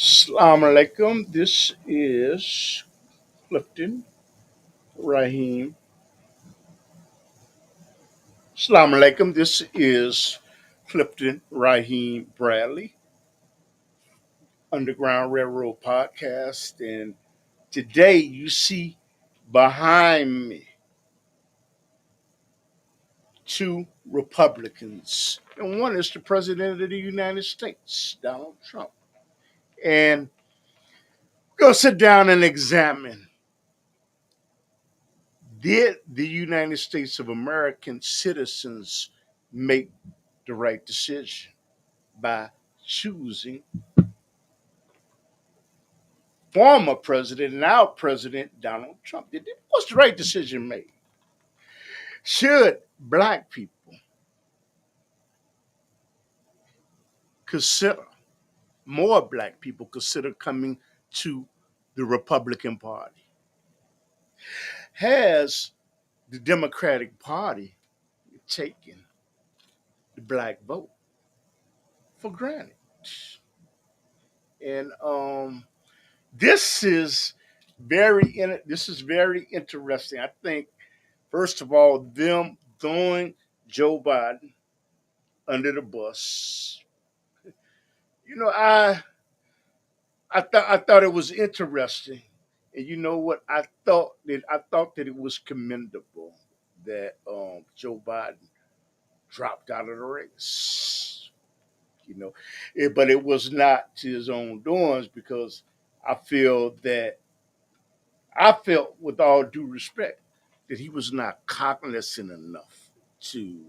Assalamu alaikum. This is Clifton Raheem. Assalamu alaikum. This is Clifton Raheem Bradley, Underground Railroad Podcast. And today you see behind me two Republicans. And one is the President of the United States, Donald Trump. And we're going to sit down and examine, did the United States of American citizens make the right decision by choosing former president, now President Donald Trump? Was the right decision made? Should black people consider, more black people consider coming to the Republican Party? Has the Democratic Party taken the black vote for granted? And this is this is very interesting. I think first of all, them throwing Joe Biden under the bus. You know, I thought it was interesting, and you know what? I thought that it was commendable that Joe Biden dropped out of the race. But it was not to his own doings because I feel that I felt, with all due respect, that he was not cognizant enough to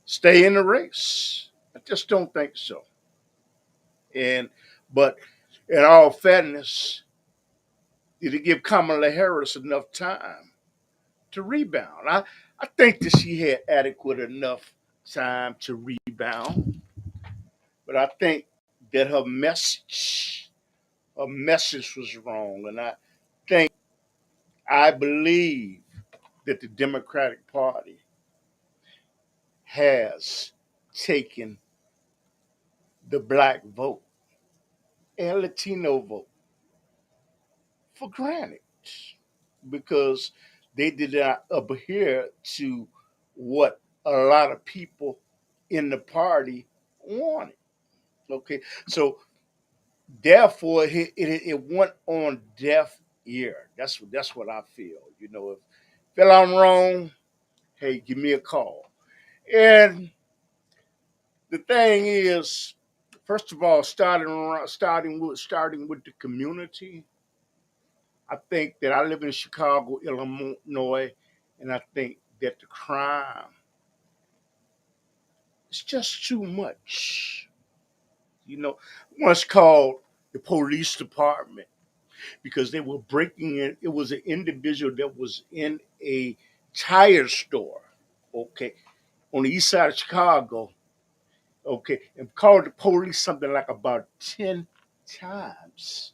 stay in the race. I just don't think so. And but in all fairness, did it give Kamala Harris enough time to rebound? I think that she had adequate enough time to rebound, but I think that her message was wrong, and I believe that the Democratic Party has taken the black vote and Latino vote for granted because they did not adhere to what a lot of people in the party wanted. Okay, so therefore it went on deaf ear. That's what I feel. If I'm wrong, hey, give me a call. And the thing is, first of all, starting with the community. I think that I live in Chicago, Illinois, and I think that the crime is just too much. Once called the police department because they were breaking in. It was an individual that was in a tire store, okay, on the east side of Chicago, okay, and called the police something like about 10 times,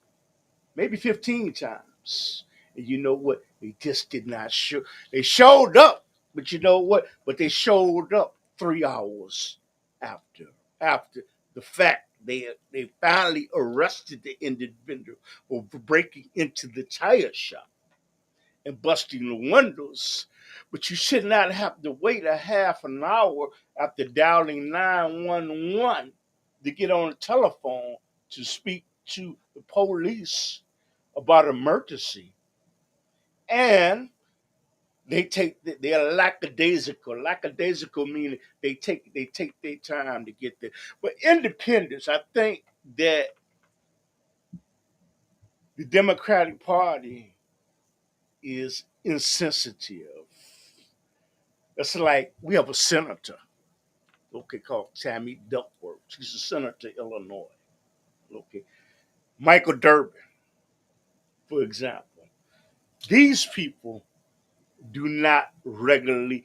maybe 15 times. And you know what? They just did not show. They showed up, but you know what? But they showed up 3 hours after after the fact. They finally arrested the individual for breaking into the tire shop and busting the windows. But you should not have to wait a half an hour after dialing 911 to get on the telephone to speak to the police about emergency. And they're lackadaisical. Lackadaisical meaning they take their time to get there. But independence, I think that the Democratic Party is insensitive. It's like we have a senator, okay, called Tammy Duckworth. She's a senator, Illinois. Okay. Michael Durbin, for example. These people do not regularly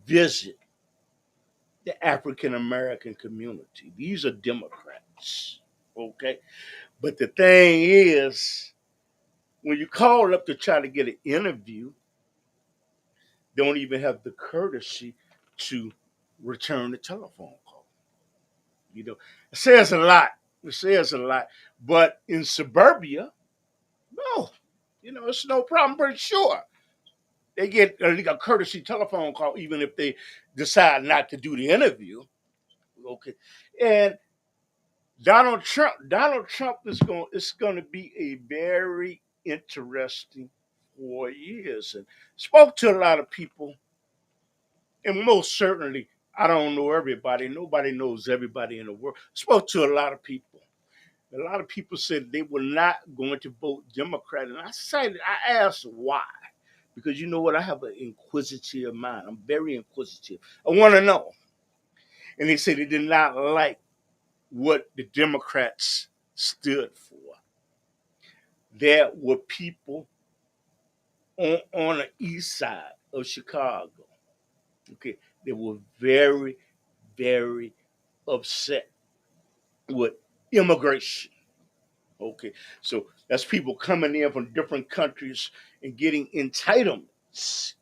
visit the African American community. These are Democrats. Okay. But the thing is, when you call up to try to get an interview, they don't even have the courtesy to return the telephone call. It says a lot. It says a lot. But in suburbia, no, it's no problem. Pretty sure they get a courtesy telephone call, even if they decide not to do the interview. Okay, and Donald Trump it's going to be a very interesting 4 years, and spoke to a lot of people, and most certainly I don't know everybody. Nobody knows everybody in the world. Spoke to a lot of people. A lot of people said they were not going to vote Democrat, and I asked why, because you know what, I have an inquisitive mind. I'm very inquisitive. I want to know, and they said they did not like what the Democrats stood for. There were people on the east side of Chicago. Okay, they were very, very upset with immigration. Okay, so that's people coming in from different countries and from getting entitlements,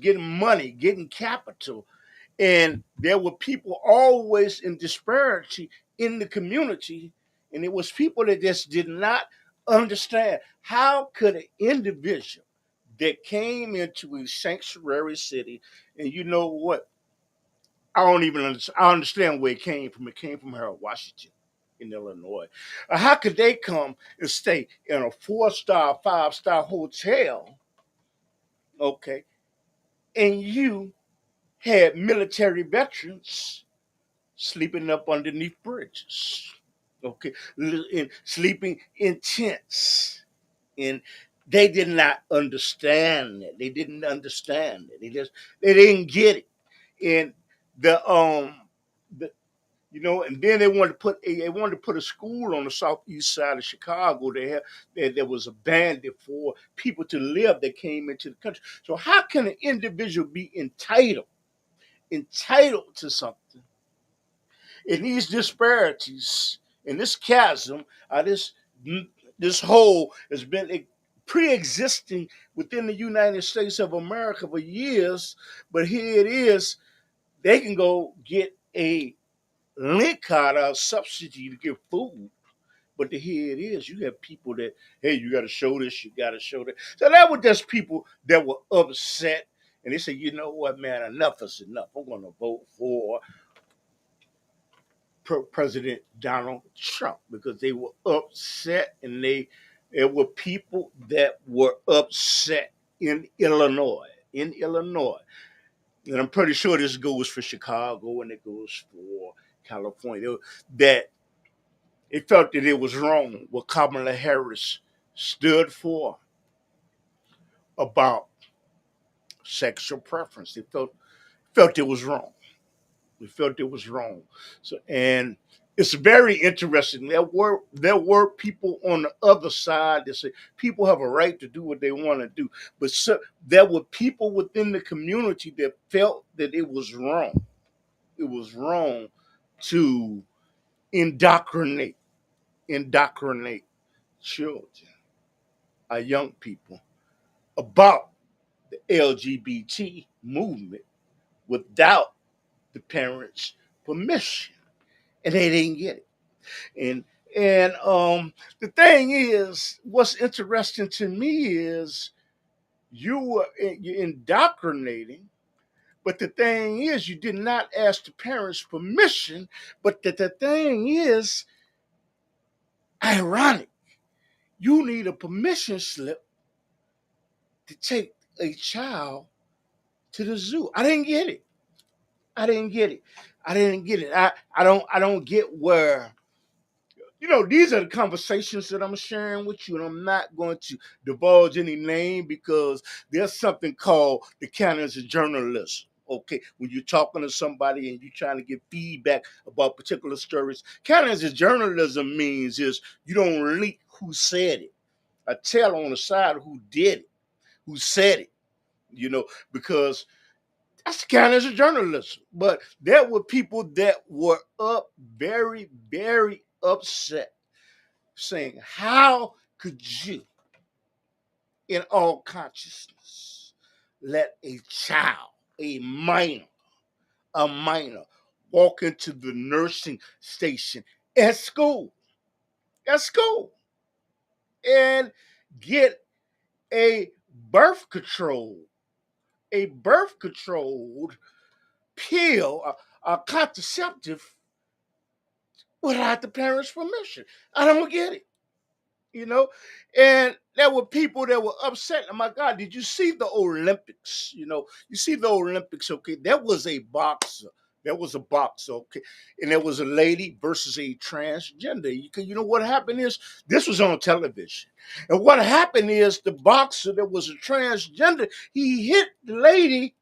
getting money, getting capital. And there were people always in disparity in the community. And it was people that just did not understand how could an individual that came into a sanctuary city, and you know what? I don't even understand. I understand where it came from. It came from Harold Washington in Illinois. How could they come and stay in a 4-star, 5-star hotel, okay, and you had military veterans sleeping up underneath bridges, okay, and sleeping in tents, and they did not understand that. They didn't understand it. They didn't get it, and the and then they wanted to put a school on the southeast side of Chicago. There was abandoned for people to live that came into the country. So how can an individual be entitled to something? And these disparities and this chasm, this hole has been pre-existing within the United States of America for years. But here it is. They can go get a link card or subsidy to get food. But here it is. You have people that, hey, you got to show this, you got to show that. So that were just people that were upset. And they said, you know what, man, enough is enough. I'm going to vote for President Donald Trump, because they were upset, and there were people that were upset in Illinois. And I'm pretty sure this goes for Chicago and it goes for California. That they felt that it was wrong what Kamala Harris stood for about sexual preference. They felt it was wrong. We felt it was wrong. So, and it's very interesting. There were people on the other side that say people have a right to do what they want to do, but there were people within the community that felt that it was wrong. It was wrong to indoctrinate children, our young people, about the LGBT movement without the parents' permission, and they didn't get it. And the thing is, what's interesting to me is you're indoctrinating, but the thing is, you did not ask the parents' permission. But the thing is ironic. You need a permission slip to take a child to the zoo. I didn't get it. I didn't get it. I didn't get it. I don't get where. These are the conversations that I'm sharing with you, and I'm not going to divulge any name, because there's something called the canons of journalism. Okay, when you're talking to somebody and you're trying to get feedback about particular stories, canons of journalism means is you don't leak who said it. I tell on the side who did it, who said it, because that's the canons of journalism. But there were people that were very, very upset, saying, how could you, in all consciousness, let a child, a minor, walk into the nursing station at school, and get a birth control, a birth controlled pill, a contraceptive without the parents' permission. I don't get it, you know. And there were people that were upset. Oh my God, did you see the Olympics? You see the Olympics, okay? There was a boxer. There was a boxer, okay? And there was a lady versus a transgender. You know what happened is this was on television. And what happened is the boxer that was a transgender, he hit the lady,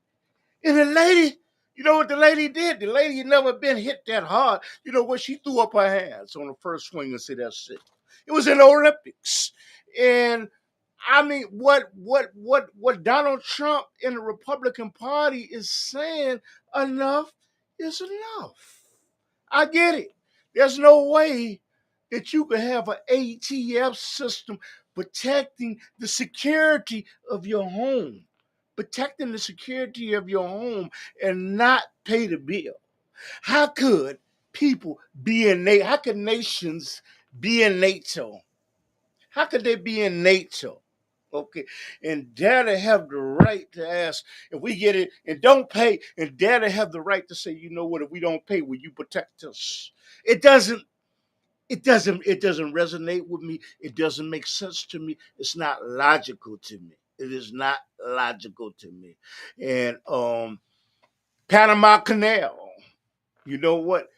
and the lady, you know what the lady did? The lady had never been hit that hard. You know what? She threw up her hands on the first swing and said, "That's it." It was in the Olympics, and I mean, what Donald Trump and the Republican Party is saying, enough is enough. I get it. There's no way that you can have an ATF system protecting the security of your home, protecting the security of your home and not pay the bill. How could people be in NATO? How could nations be in NATO? How could they be in NATO? Okay, and dare to have the right to ask if we get it and don't pay, and dare to have the right to say, you know what, if we don't pay, will you protect us? It doesn't. It doesn't resonate with me. It doesn't make sense to me. It's not logical to me. It is not logical to me. And Panama Canal. You know what?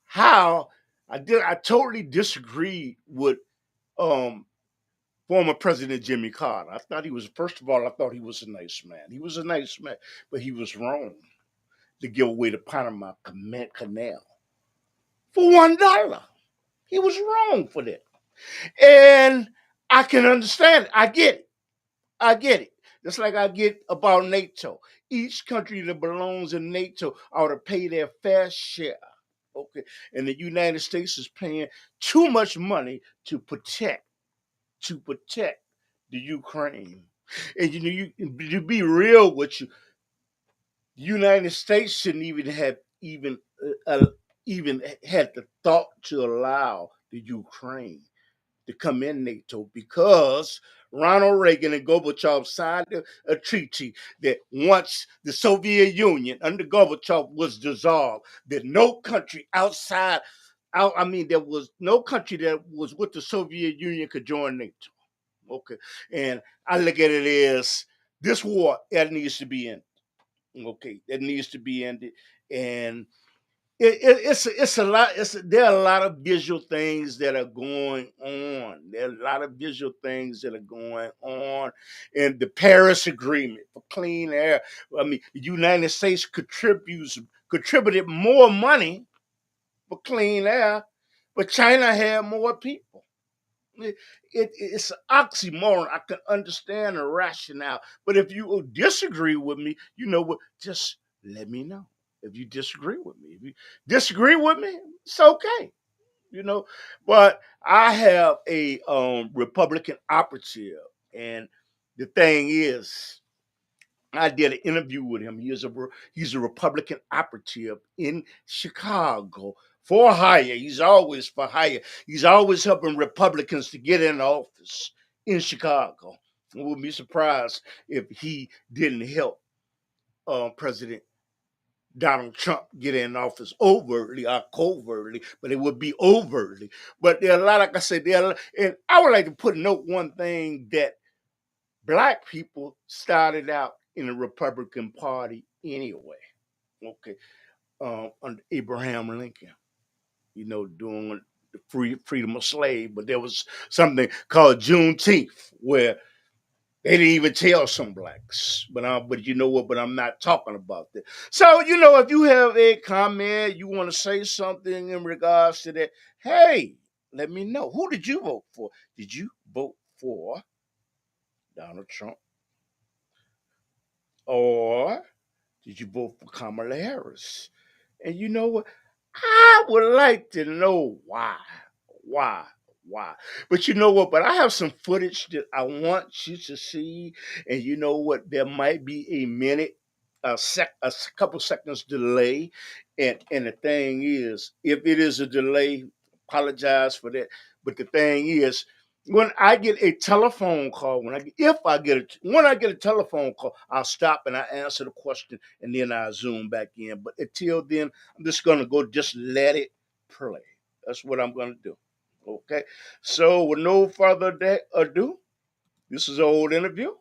How I totally disagree with um former President Jimmy Carter. I thought he was, first of all, I thought he was a nice man. He was a nice man, but he was wrong to give away the Panama Canal for $1. He was wrong for that. And I can understand it. I get it. I get it. Just like I get about NATO. Each country that belongs in NATO ought to pay their fair share. Okay. And the United States is paying too much money to protect the Ukraine. And you to be real with you, the United States shouldn't uh, even had the thought to allow the Ukraine to come in NATO, because Ronald Reagan and Gorbachev signed a treaty that once the Soviet Union under Gorbachev was dissolved, that no country there was no country that was with the Soviet Union could join NATO. Okay. And I look at it as this war that needs to be ended. Okay. That needs to be ended. And it's a lot. There are a lot of visual things that are going on. There are a lot of visual things that are going on, and the Paris Agreement for clean air. I mean, the United States contributed more money for clean air, but China had more people. It's an oxymoron. I can understand the rationale, but if you disagree with me, you know what? Just let me know. If you disagree with me, if you disagree with me, it's okay, you know. But I have a Republican operative, and the thing is, I did an interview with him. He's a Republican operative in Chicago for hire. He's always for hire. He's always helping Republicans to get in office in Chicago. I wouldn't be surprised if he didn't help President Donald Trump get in office overtly or covertly, but it would be overtly. But there are a lot, like I said, and I would like to put note one thing, that black people started out in the Republican Party anyway. Okay, under Abraham Lincoln, doing the freedom of slave, but there was something called Juneteenth where they didn't even tell some blacks. But you know what? But I'm not talking about that. So if you have a comment, you want to say something in regards to that, hey, let me know. Who did you vote for? Did you vote for Donald Trump, or did you vote for Kamala Harris? And you know what? I would like to know why. Why? Why? But you know what? But I have some footage that I want you to see. And you know what? There might be a minute couple seconds delay, and the thing is, if it is a delay, apologize for that. But the thing is, when I get a telephone call, when I get a telephone call, I'll stop and I answer the question, and then I zoom back in. But until then, I'm just gonna go, just let it play. That's what I'm gonna do. Okay. So with no further ado, this is an old interview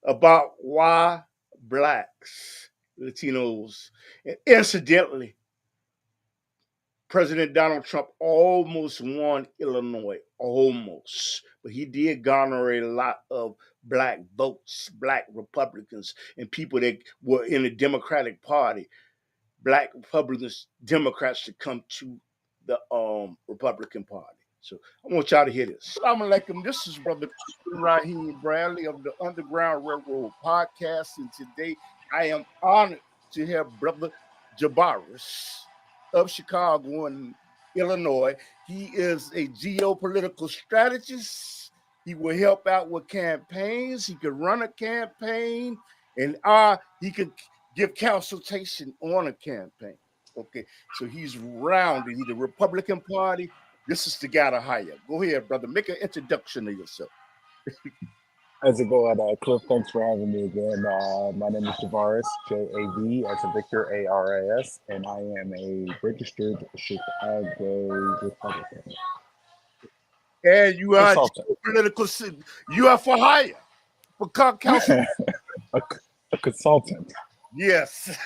about why blacks, Latinos, and incidentally, President Donald Trump almost won Illinois, almost. But he did garner a lot of black votes, black Republicans, and people that were in the Democratic Party, black Republicans, Democrats to come to the Republican Party. So I want y'all to hear this. Assalamu alaikum. This is Brother Raheem Bradley of the Underground Railroad Podcast. And today I am honored to have Brother Jabaris of Chicago and Illinois. He is a geopolitical strategist. He will help out with campaigns. He could run a campaign, and he could give consultation on a campaign. Okay, so he's rounded. He's the Republican Party. This is the guy to hire. Go ahead, brother. Make an introduction of yourself. How's it going, Cliff? Thanks for having me again. My name is Javaris, Jav, as a Victor, Aras, and I am a registered Chicago Republican And you are consultant. political. You are for hire for council. A consultant. Yes.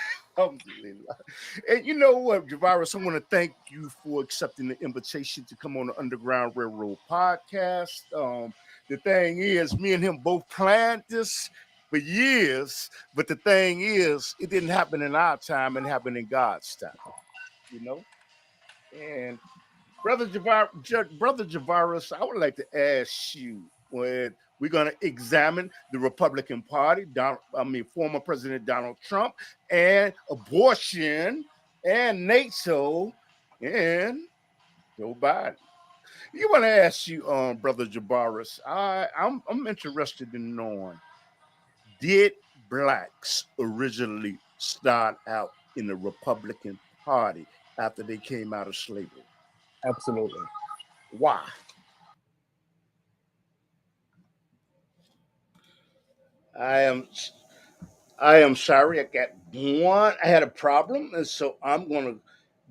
And you know what, Javaris, I want to thank you for accepting the invitation to come on the Underground Railroad Podcast. The thing is, me and him both planned this for years, but the thing is, it didn't happen in our time, it happened in God's time, you know? And Brother Javaris, I would like to ask you, when we're going to examine the Republican Party, former President Donald Trump, and abortion, and NATO, and Joe Biden. You want to ask you, Brother Javaris, I'm interested in knowing, did blacks originally start out in the Republican Party after they came out of slavery? Absolutely. Why? I am I am sorry. I had a problem, and so I'm gonna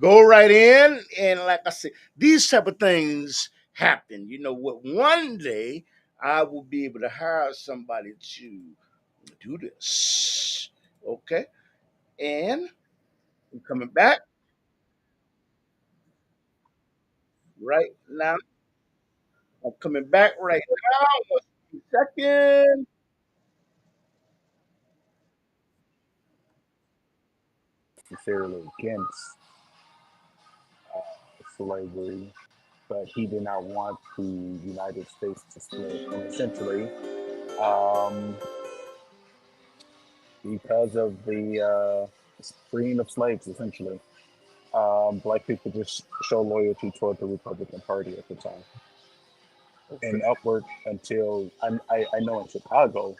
go right in. And like I said, these type of things happen. You know what? One day I will be able to hire somebody to do this. Okay, and I'm coming back right now. I'm coming back right now. 1 second. Sincerely against slavery, but he did not want the United States to split. And essentially, um, because of the freeing of slaves, essentially, black people just show loyalty toward the Republican Party at the time Okay. and upward until I know in Chicago,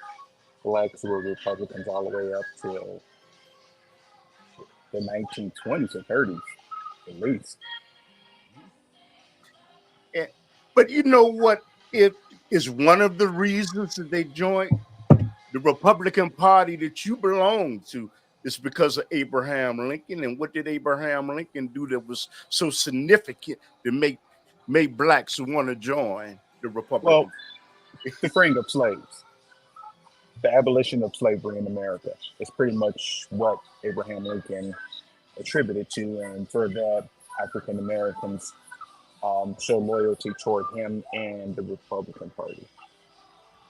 blacks were Republicans all the way up till the 1920s and 30s, at least. And, but you know what? It is one of the reasons that they joined the Republican Party that you belong to is because of Abraham Lincoln. And what did Abraham Lincoln do that was so significant to make blacks want to join the Well, Republican? the freeing of slaves, the abolition of slavery in America is pretty much what Abraham Lincoln attributed to, and for that, African Americans show loyalty toward him and the Republican Party.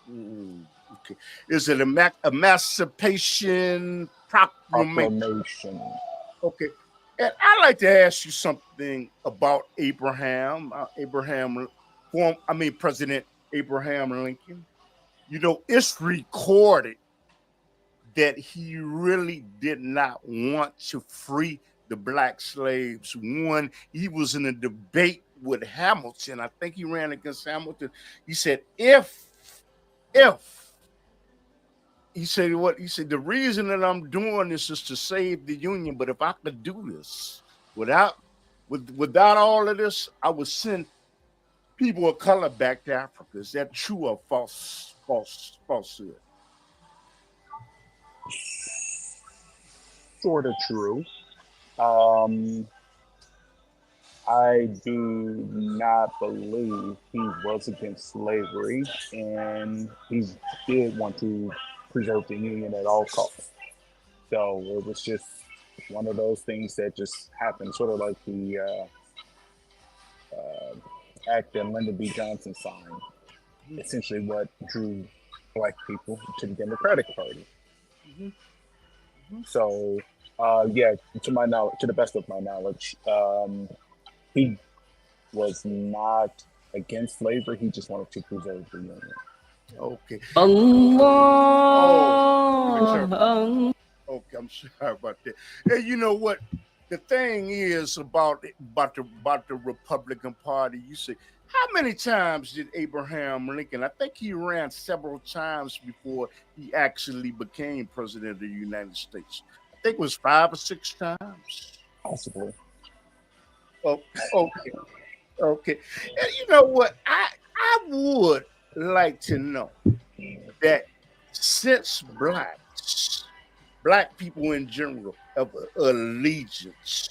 Okay. Is it emancipation proclamation? Proclamation. Okay. And I'd like to ask you something about President Abraham Lincoln. You know, it's recorded that he really did not want to free the black slaves. When he was in a debate with Hamilton, I think he ran against Hamilton. He said, if he said what he said. The reason that I'm doing this is to save the union. But if I could do this without without all of this, I would send people of color back to Africa. Is that true or falsehood? Sort of true. Um, I do not believe he was against slavery, and he did want to preserve the Union at all costs. So it was just one of those things that just happened, sort of like the act that Lyndon B. Johnson signed. Hmm. Essentially, what drew black people to the Democratic Party. Hmm. Hmm. So, yeah, to my knowledge, to the best of my knowledge, he was not against slavery. He just wanted to preserve the Union. Okay. Oh, let me Allah, turn my. Okay, I'm sorry about that. Hey, you know what? The thing is about the Republican Party. You say, how many times did Abraham Lincoln? I think he ran several times before he actually became president of the United States. I think it was 5 or 6 times. Possibly. Oh, okay, okay. And you know what? I would like to know that since black people in general have allegiance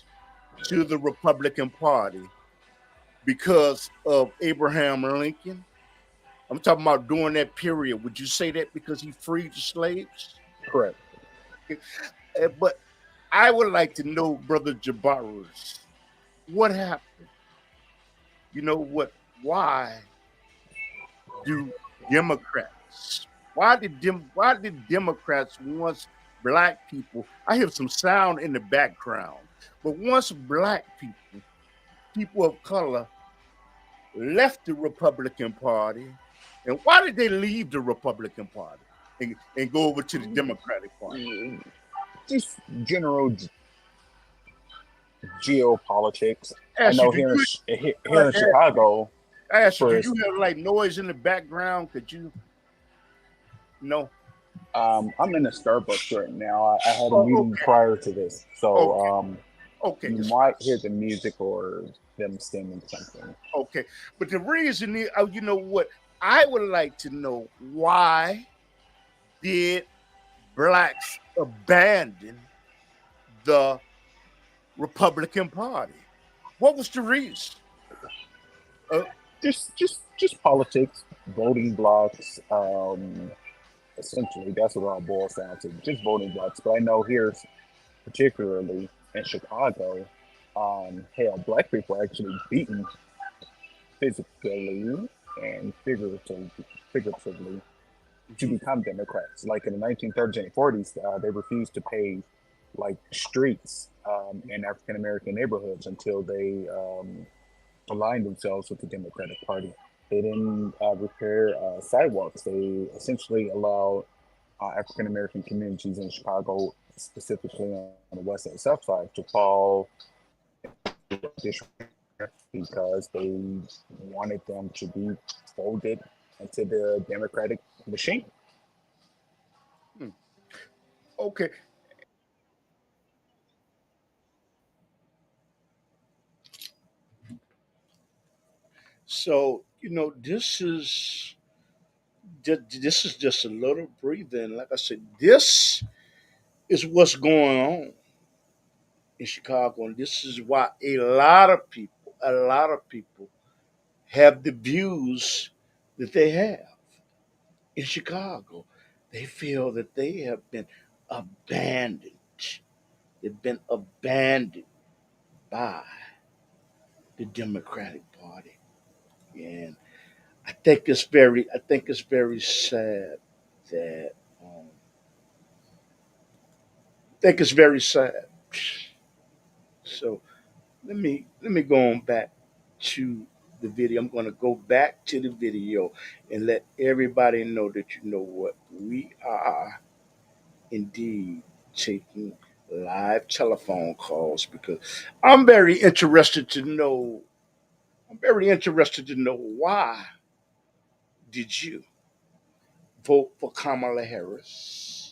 to the Republican Party because of Abraham Lincoln. I'm talking about during that period. Would you say that because he freed the slaves? Correct. But I would like to know, Brother Jabaris, what happened? You know what? Why do Democrats? Why did Democrats once black people? I hear some sound in the background, but once black people, people of color, left the Republican Party, and why did they leave the Republican Party and go over to the Democratic Party? Just general geopolitics. I Ask you, know do you? here in Chicago, I ask you, do for you have like noise in the background? Could you? No. I'm in a Starbucks right now. I had a Oh, meeting okay, prior to this, so okay, okay. you It's might hear the music or them singing something. okay. But the reason is, you know what? I would like to know why did blacks abandon the Republican Party? What was the reason? Uh, Just politics, voting blocks. Essentially, that's what it all boils down to. Just voting blocks. But I know here, particularly in Chicago, hell, black people are actually beaten physically and figuratively to mhm. become Democrats. Like in the 1930s and 40s, they refused to pay like streets in African American neighborhoods until they aligned themselves with the Democratic Party. They didn't repair sidewalks. They essentially allowed African American communities in Chicago, specifically on the west and south side, to fall because they wanted them to be folded into the Democratic machine. Hmm. Okay. So, this is just a little breathing. Like I said, this is what's going on in Chicago, and this is why a lot of people have the views that they have in Chicago. They feel that they have been abandoned. They've been abandoned by the Democratic Party, and I think it's very sad that um, I think it's very sad. So let me go on back to the video. I'm going to go back to the video and let everybody know that you know what we are indeed taking live telephone calls because I'm very interested to know. I'm very interested to know why did you vote for Kamala Harris?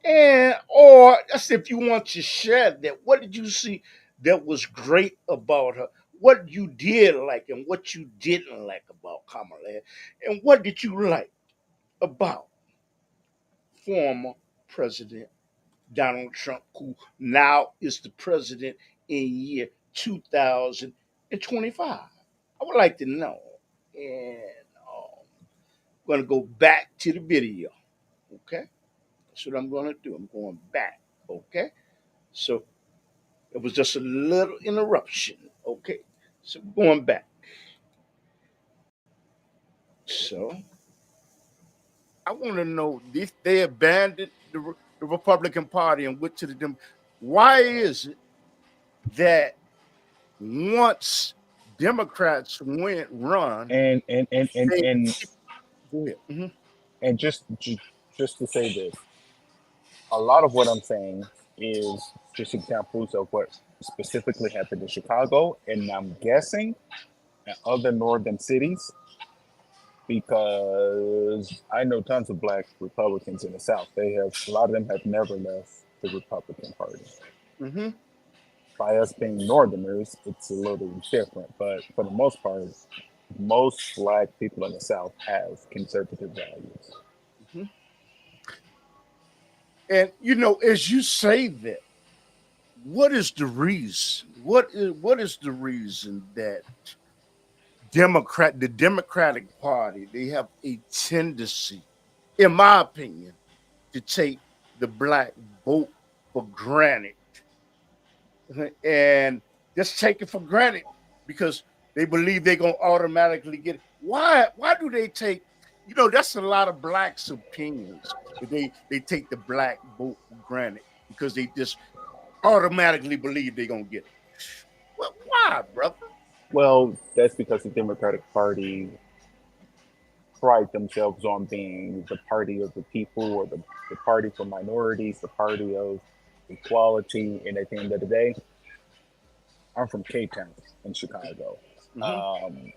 And or that's if you want to share that. What did you see that was great about her? What you did like and what you didn't like about Kamala? And what did you like about former President Donald Trump, who now is the president in year 2025? I would like to know. And I'm going to go back to the video. Okay? That's what I'm going to do. I'm going back. Okay? So it was just a little interruption. Okay? So we're going back. So I want to know if they abandoned the Republican Party and went to the Dem. Why is it that once Democrats went run, And and and and they and go ahead. and just to say this, a lot of what I'm saying is just examples of what specifically happened in Chicago, and I'm guessing in other northern cities because I know tons of black Republicans in the South. They have a lot of them have never left the Republican Party. Mm-hmm. By us being Northerners, it's a little different, but for the most part, most black people in the South have conservative values. Mm-hmm. And as you say that, what is the reason? What is the reason that the Democratic Party, they have a tendency, in my opinion, to take the black vote for granted and just take it for granted because they believe they're gonna automatically get it. Why do they take? That's a lot of blacks' opinions. That they take the black vote for granted because they just automatically believe they're gonna get it. Well, why, brother? Well, that's because the Democratic Party pride themselves on being the party of the people or the party for minorities, the party of equality. And at the end of the day, I'm from Cape Town in Chicago, Mm-hmm. um,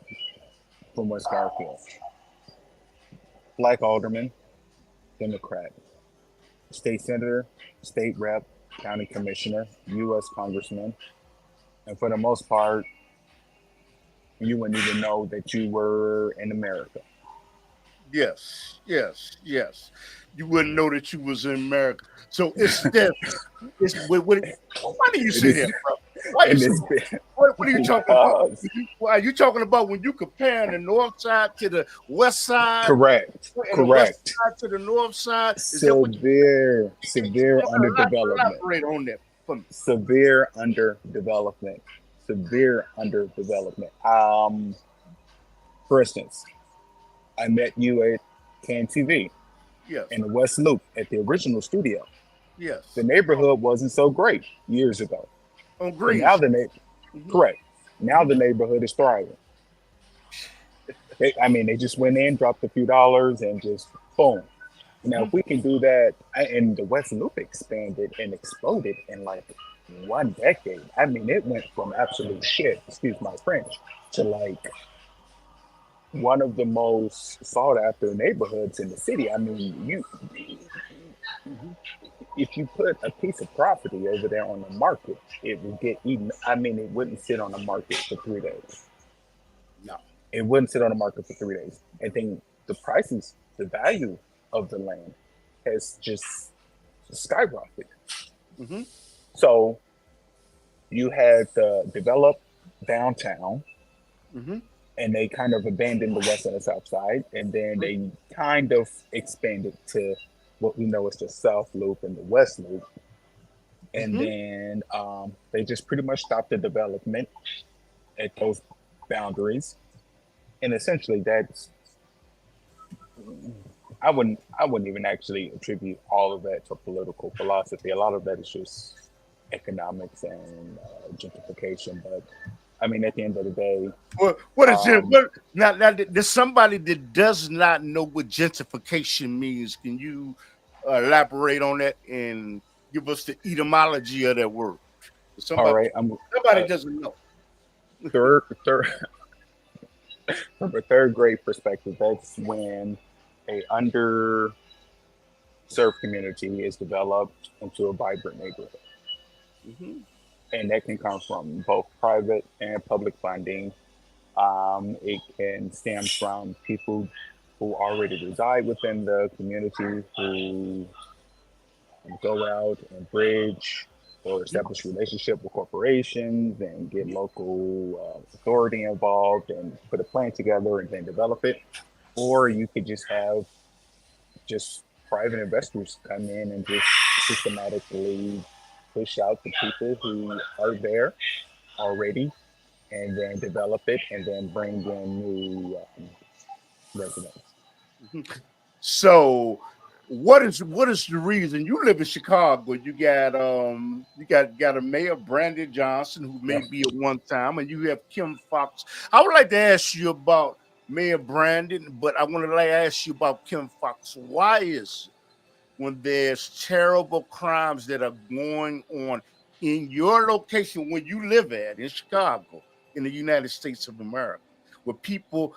from West Garfield. Black alderman, Democrat, state senator, state rep, county commissioner, U.S. congressman. And for the most part, you wouldn't even know that you were in America. Yes, yes, yes. You wouldn't know that you was in America. So it's this. Why do you It say is, that, bro? Why you and say it's that? What are you talking about? because Why are you talking about when you comparing the north side to the west side correct, and the west correct. side to the north side? Is that what Severe you underdevelopment, elaborate on that for me? severe underdevelopment, severe underdevelopment. For instance, I met you at Can TV Yes, in the West Loop at the original studio. The yes. neighborhood wasn't so great years ago, On but Green Street. Mhm, correct. Now mhm, the neighborhood is thriving. They just went in, dropped a few dollars, and just boom. Now, mhm. if we can do that, and the West Loop expanded and exploded in like 1 decade. I mean, it went from absolute shit, excuse my French, to like one of the most sought after neighborhoods in the city. I mean, if you put a piece of property over there on the market, it would get eaten. I mean, it wouldn't sit on the market for 3 days. No. It wouldn't sit on the market for 3 days. And then the prices, the value of the land has just skyrocketed. Hmm. So you had the developed downtown, Hmm. and they kind of abandoned the west and the south side, and then they kind of expanded to what we know as the South Loop and the West Loop, and Hmm. then they just pretty much stopped the development at those boundaries, and essentially that's I wouldn't even actually attribute all of that to political philosophy. A lot of that is just economics and gentrification. But I mean, at the end of the day, What is it? um, What now? There's somebody that does not know what gentrification means. Can you elaborate on that and give us the etymology of that word? all Somebody, right, I'm somebody uh, doesn't know. third from a third grade perspective. That's when a under served community is developed into a vibrant neighborhood. Hmm. And that can come from both private and public funding. It can stem from people who already reside within the community who go out and bridge or establish relationship with corporations and get local authority involved and put a plan together and then develop it. Or you could just have just private investors come in and just systematically push out the people who are there already and then develop it and then bring in new residents. Hmm. So, what is the reason you live in Chicago? You got a mayor, Brandon Johnson, who may Yeah. be at one time, and you have Kim Fox. I would like to ask you about Mayor Brandon, but I want to ask you about Kim Fox. Why is when there's terrible crimes that are going on in your location where you live at in Chicago, in the United States of America, where people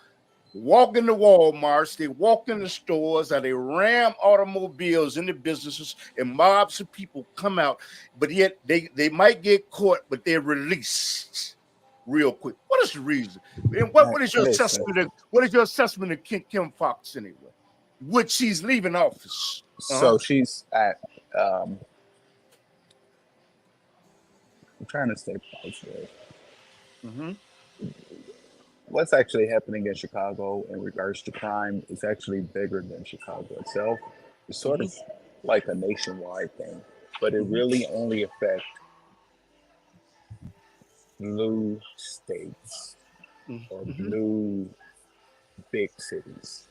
walk into Walmarts, they walk in the stores, or they ram automobiles into businesses, and mobs of people come out, but yet they might get caught, but they're released real quick. What is the reason? And what is your Listen, assessment of what is your assessment of Kim Fox anyway? Which she's leaving office. Uh-huh. so she's at, I'm trying to stay positive. Mm-hmm. What's actually happening in Chicago in regards to crime is actually bigger than Chicago itself. It's sort of Mm-hmm. like a nationwide thing, but it Mm-hmm. really only affects blue states or Mm-hmm. blue big cities.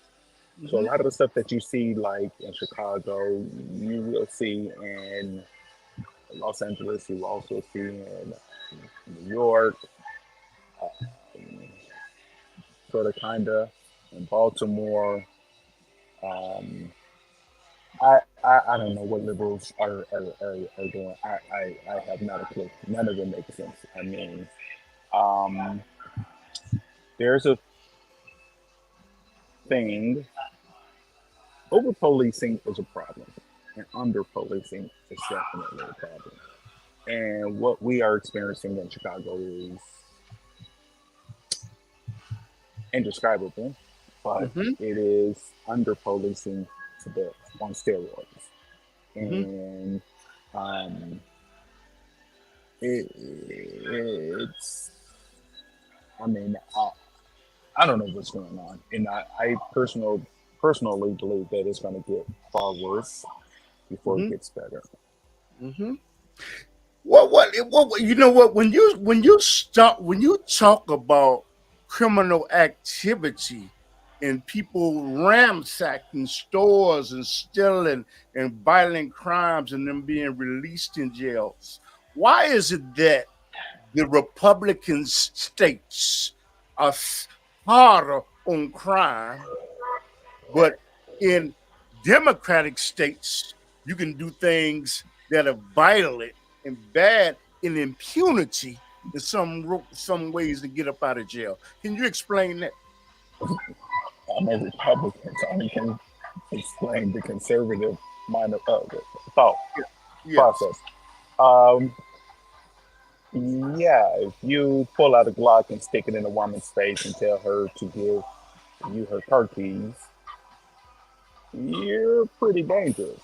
So a Mm-hmm. lot of the stuff that you see like in Chicago, you will see in Los Angeles, you also see in New York, sort of kinda in Baltimore. Um, I don't know what liberals are doing. I have not a clue. None of them make sense. I mean, um, there's a thing. Over policing is a problem, and under policing is definitely a problem. And what we are experiencing in Chicago is indescribable, but Mm-hmm. it is under policing to the on steroids. Mm-hmm. And um, it's, I mean, I don't know what's going on, and I personally believe that it's going to get far worse before it Mm-hmm. gets better. Mm-hmm. What you know what when you talk about criminal activity and people ransacking stores and stealing and violent crimes and them being released in jails, why is it that the Republican states are harder on crime, but in Democratic states, you can do things that are violent and bad in impunity in some ways to get up out of jail. Can you explain that? I'm a Republican, so I can explain the conservative mind of thought Yeah. Yes. process. Um, yeah, if you pull out a Glock and stick it in a woman's face and tell her to give you her car keys, you're pretty dangerous.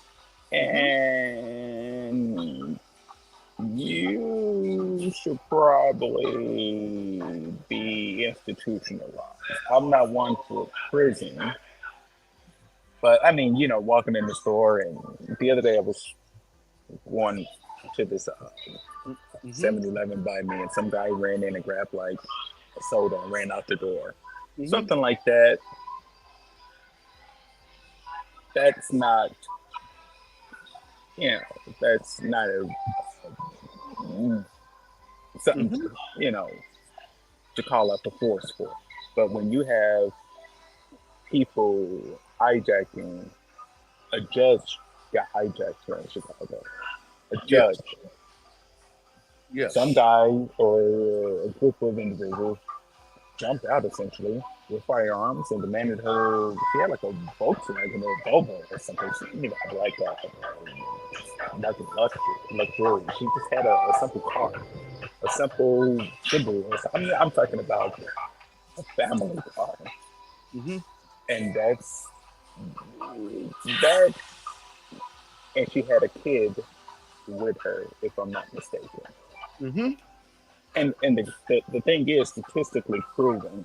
Mm-hmm. And you should probably be institutionalized. I'm not one for prison, but I mean, walking in the store, and the other day I was going to this Mm-hmm. 7-Eleven by me, and some guy ran in and grabbed like a soda and ran out the door. Mm-hmm. Something like that. That's not, that's not something, Mm-hmm. you know, to call up the force for. But when you have people hijacking, a judge got hijacked here in Chicago. A judge, Yes. some Yes. guy or a group of individuals jumped out essentially with firearms and demanded her. She had like a Volkswagen or Volvo or something. She didn't even have like nothing luxury. She just had a simple car, a simple Subaru. I'm talking about a family car, Hmm. and that. And she had a kid with her, if I'm not mistaken. Hmm. And the thing is, statistically proven,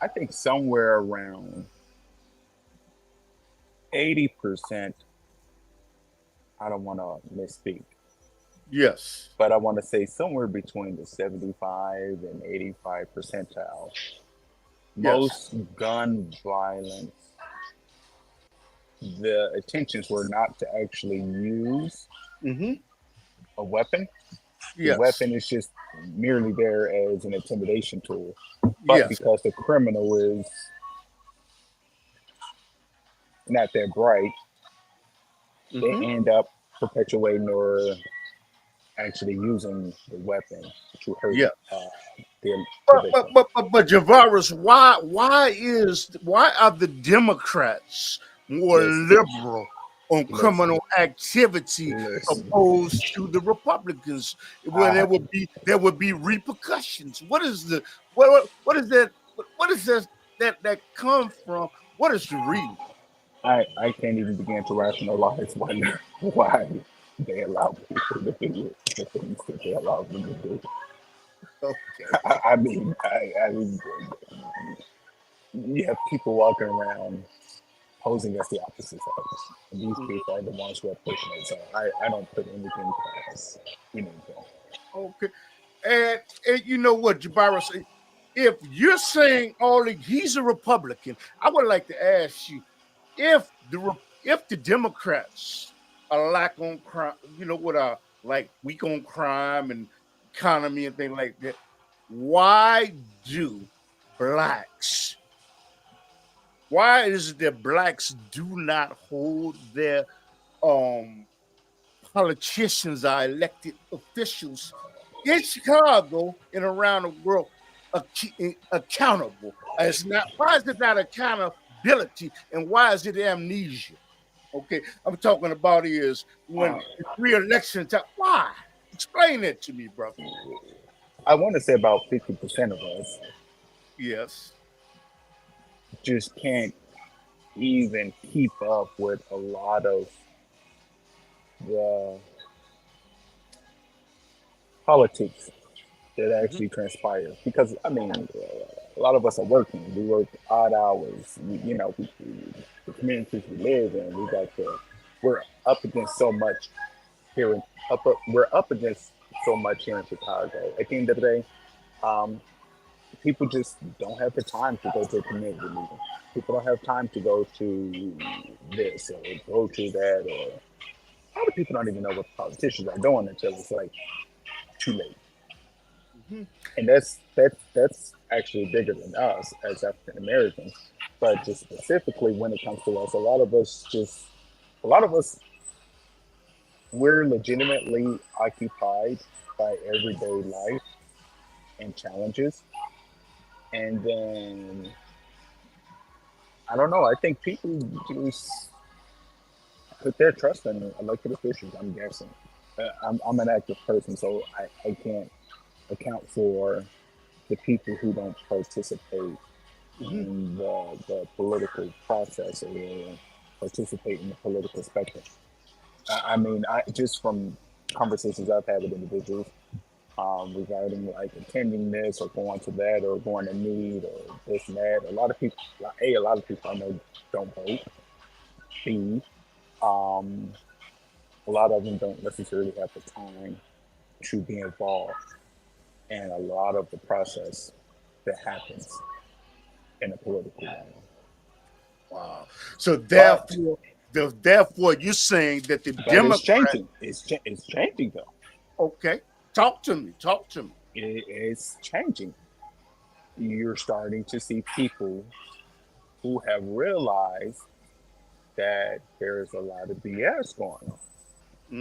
I think somewhere around 80%, I don't want to misspeak, Yes. but I want to say somewhere between the 75 and 85 percentile. Yes. Most gun violence, the intentions were not to actually use Hmm. a weapon. The Yes. weapon is just merely there as an intimidation tool. But Yes. because the criminal is not that bright, they Hmm. end up perpetuating or actually using the weapon to hurt Yes. uh, the But victim. Javaris, why are the Democrats more Listen, liberal on listen, criminal activity listen. opposed to the Republicans, where I there would be repercussions? What is that? What is that come from? What is the reason? I can't even begin to rationalize why they allow people to do the things that they allow them to do. Okay. I mean, you have people walking around posing as the opposite sex. And these Mhm. people are the ones who are pushing it. So I don't put anything past anything. Okay. And you know what, Jabira, if you're saying he's a Republican, I would like to ask you if the Democrats are lack on crime, what are like weak on crime and economy and things like that, why do blacks? Why is it that blacks do not hold their um politicians, are elected officials in Chicago and around the world accountable? It's not. Why is it not accountability, and why is it amnesia? Okay, I'm talking about is when Uh, re-election time. Why? Explain that to me, brother. I want to say about 50% of us Yes. just can't even keep up with a lot of the politics that Hmm. actually transpire. Because, I mean, a lot of us are working. We work odd hours. The communities we live in, we're up against so much here in, we're up against so much here in Chicago. At the end of the day, um, people just don't have the time to go to a community meeting. People don't have time to go to this or go to that. Or a lot of people don't even know what politicians are doing until it's like too late. Hmm. And that's actually bigger than us as African Americans. But just specifically when it comes to us, a lot of us, we're legitimately occupied by everyday life and challenges. And then I don't know. I think people just put their trust in elected officials. I'm guessing. I'm an active person, so I can't account for the people who don't participate Hmm. in the political process or participate in the political spectrum. I mean, I just from conversations I've had with individuals regarding like attending this or going to that or going to meet or this and that. A lot of people I know don't vote. B, um, a lot of them don't necessarily have the time to be involved in a lot of the process that happens in the political realm. Wow. So But therefore, you're saying that the but it's Democrat. changing. It's changing though. Okay, talk to me. Talk to me. It's changing. You're starting to see people who have realized that there's a lot of BS going on.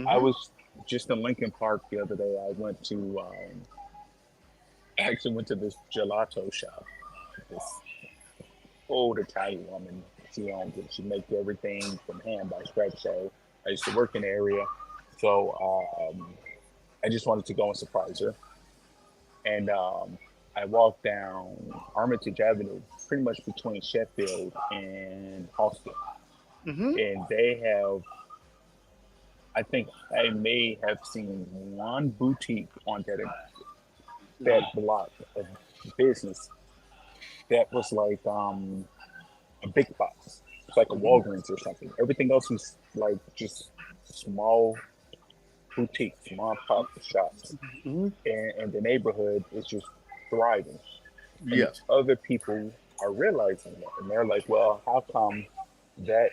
I Hmm. was just in Lincoln Park the other day. I went to I actually went to this gelato shop. This old Italian woman. She owns it. She makes everything from hand by scratch. So I used to work in the area. So I just wanted to go and surprise her. And I walked down Armitage Avenue, pretty much between Sheffield and Austin. Mm-hmm. And they have, I think I may have seen one boutique on that block of business that was like a big box. It's like a Mm-hmm. Walgreens or something. Everything else was like just small boutiques, mom pop shops, Mm-hmm. and the neighborhood is just thriving. And Yes. other people are realizing that, and they're like, "Well, how come that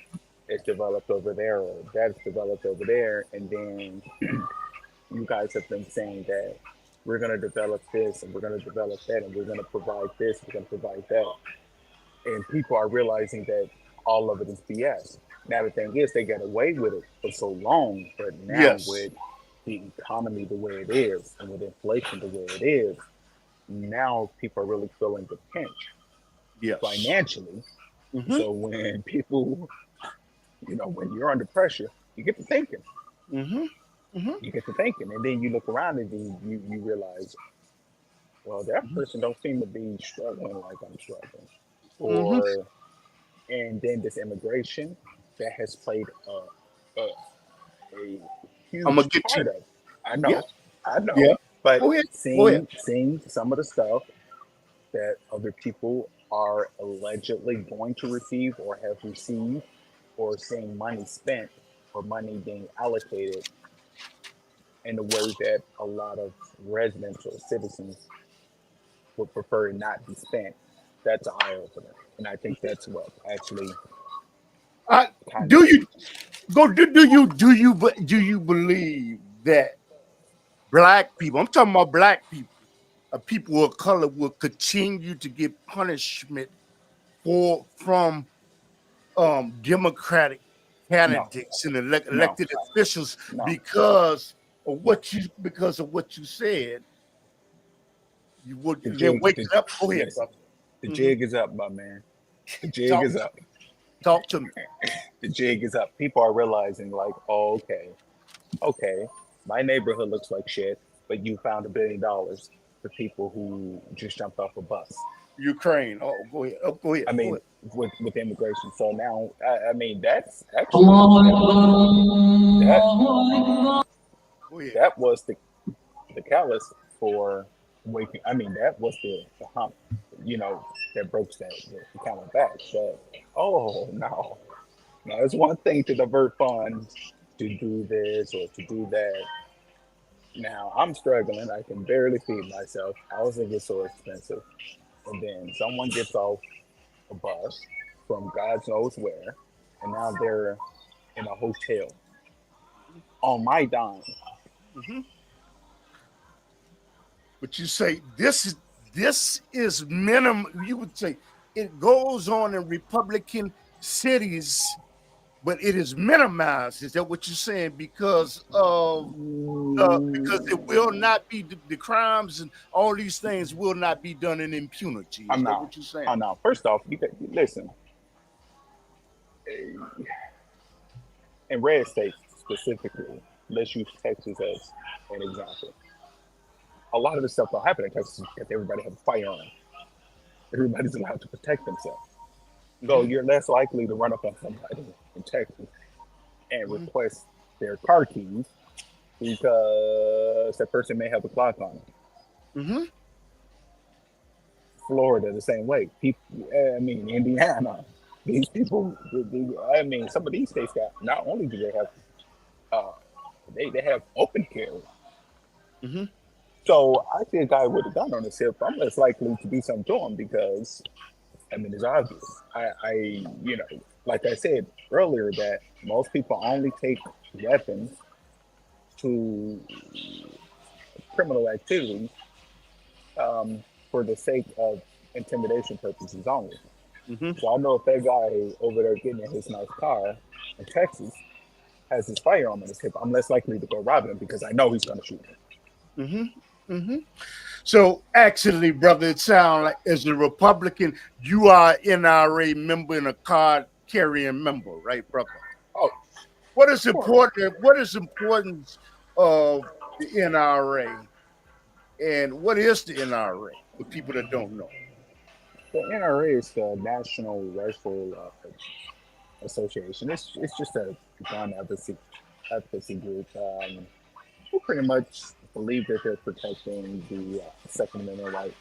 is developed over there, or that's developed over there, and then you guys have been saying that we're going to develop this, and we're going to develop that, and we're going to provide this, we're going to provide that," and people are realizing that all of it is BS. Now the thing is, they get away with it for so long, but now Yes. with the economy the way it is, and with inflation the way it is, now people are really feeling the pinch Yes. financially. Mm-hmm. So when people, when you're under pressure, you get to thinking. Mm-hmm. Mm-hmm. You get to thinking, and then you look around and then you realize, well, that person don't seem to be struggling like I'm struggling, Mm-hmm. or and then this immigration that has played a I'm gonna huge get part you. of. Yeah. I know, Yeah. but Go ahead. Go ahead. seeing some of the stuff that other people are allegedly going to receive or have received, or seeing money spent or money being allocated in a way that a lot of residents or citizens would prefer it not be spent. That's an eye opener, and I think that's what actually I kind of do you go do you believe that black people, I'm talking about black people, people of color will continue to get punishment from democratic no, candidates and no, elected officials no, because no. of what you said? You would The they're jig, waking up. Go ahead, listen, brother. the Hmm. jig is up, my man. The jig talk is up. talk to me. The jig is up. People are realizing, like, oh, okay, my neighborhood looks like shit, but you found $1 billion for people who just jumped off a bus. Ukraine. Oh, go ahead. Oh, go ahead. I Go mean, ahead. with immigration. So now, I mean, that's actually that Go ahead. that was the callus for waking. I mean, that was the hump, you know, that broke the camel back. But oh no, now it's one thing to divert funds to do this or to do that. Now I'm struggling. I can barely feed myself. Housing is so expensive, and then someone gets off a bus from God knows where, and now they're in a hotel on my dime. Hmm. But you say this is minimum. You would say it goes on in Republican cities, but it is minimized. Is that what you're saying? Because it will not be the crimes and all these things will not be done in impunity. Is I'm that not. what you're saying? I'm not. First off, you got, listen. In red states specifically, let's use Texas as an example. A lot of this stuff don't happen in Texas because everybody has a firearm. Everybody's allowed to protect themselves. So Hmm. you're less likely to run up on somebody in Texas and Hmm. request their car keys because that person may have a clock on them. Hmm. Florida the same way. People, I mean, Indiana. These people, I mean, some of these states got not only do they have, uh, they have open carry. Hmm. So I see a guy with a gun on his hip. I'm less likely to do something to him because I mean it's obvious. You know, like I said earlier, that most people only take weapons to criminal activities um, for the sake of intimidation purposes only. Hmm. So I know if that guy over there getting in his nice car in Texas has his firearm on his hip, I'm less likely to go rob him because I know he's going to shoot me. Hmm. hmm So actually, brother, it sounds like as a Republican, you are NRA member and a card carrying member, right, brother? Oh, What is of course. important? What is importance of the NRA, and what is the NRA for people that don't know? The NRA is the National Rifle Association. It's just a gun advocacy group. Who pretty much believe that they're protecting the Second Amendment right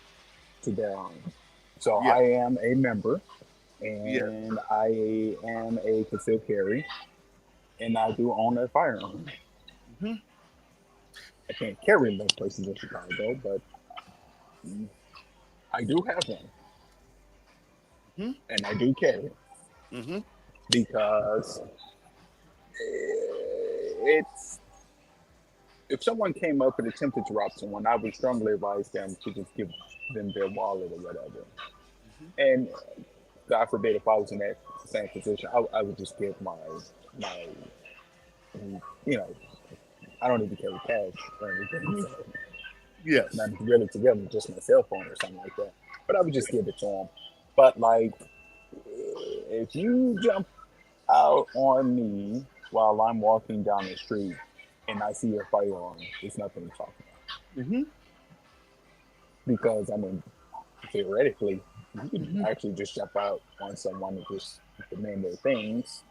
to bear arms. So Yeah, I am a member, yeah. and I am a concealed carry, and I do own a firearm. hmm I can't carry in those places in Chicago, but I do have one, hmm and I do carry it hmm because it's if someone came up and attempted to rob someone, I would strongly advise them to just give them their wallet or whatever. hmm And God forbid, if I was in that same position, I would just give my you know I don't even carry cash or anything, hmm so Yes. not really to give them just my cell phone or something like that. But I would just give it to them. But like, if you jump out on me while I'm walking down the street and I see your firearm, it's nothing to talk about. hmm Because I mean, theoretically, you could hmm actually just jump out on someone and just demand their things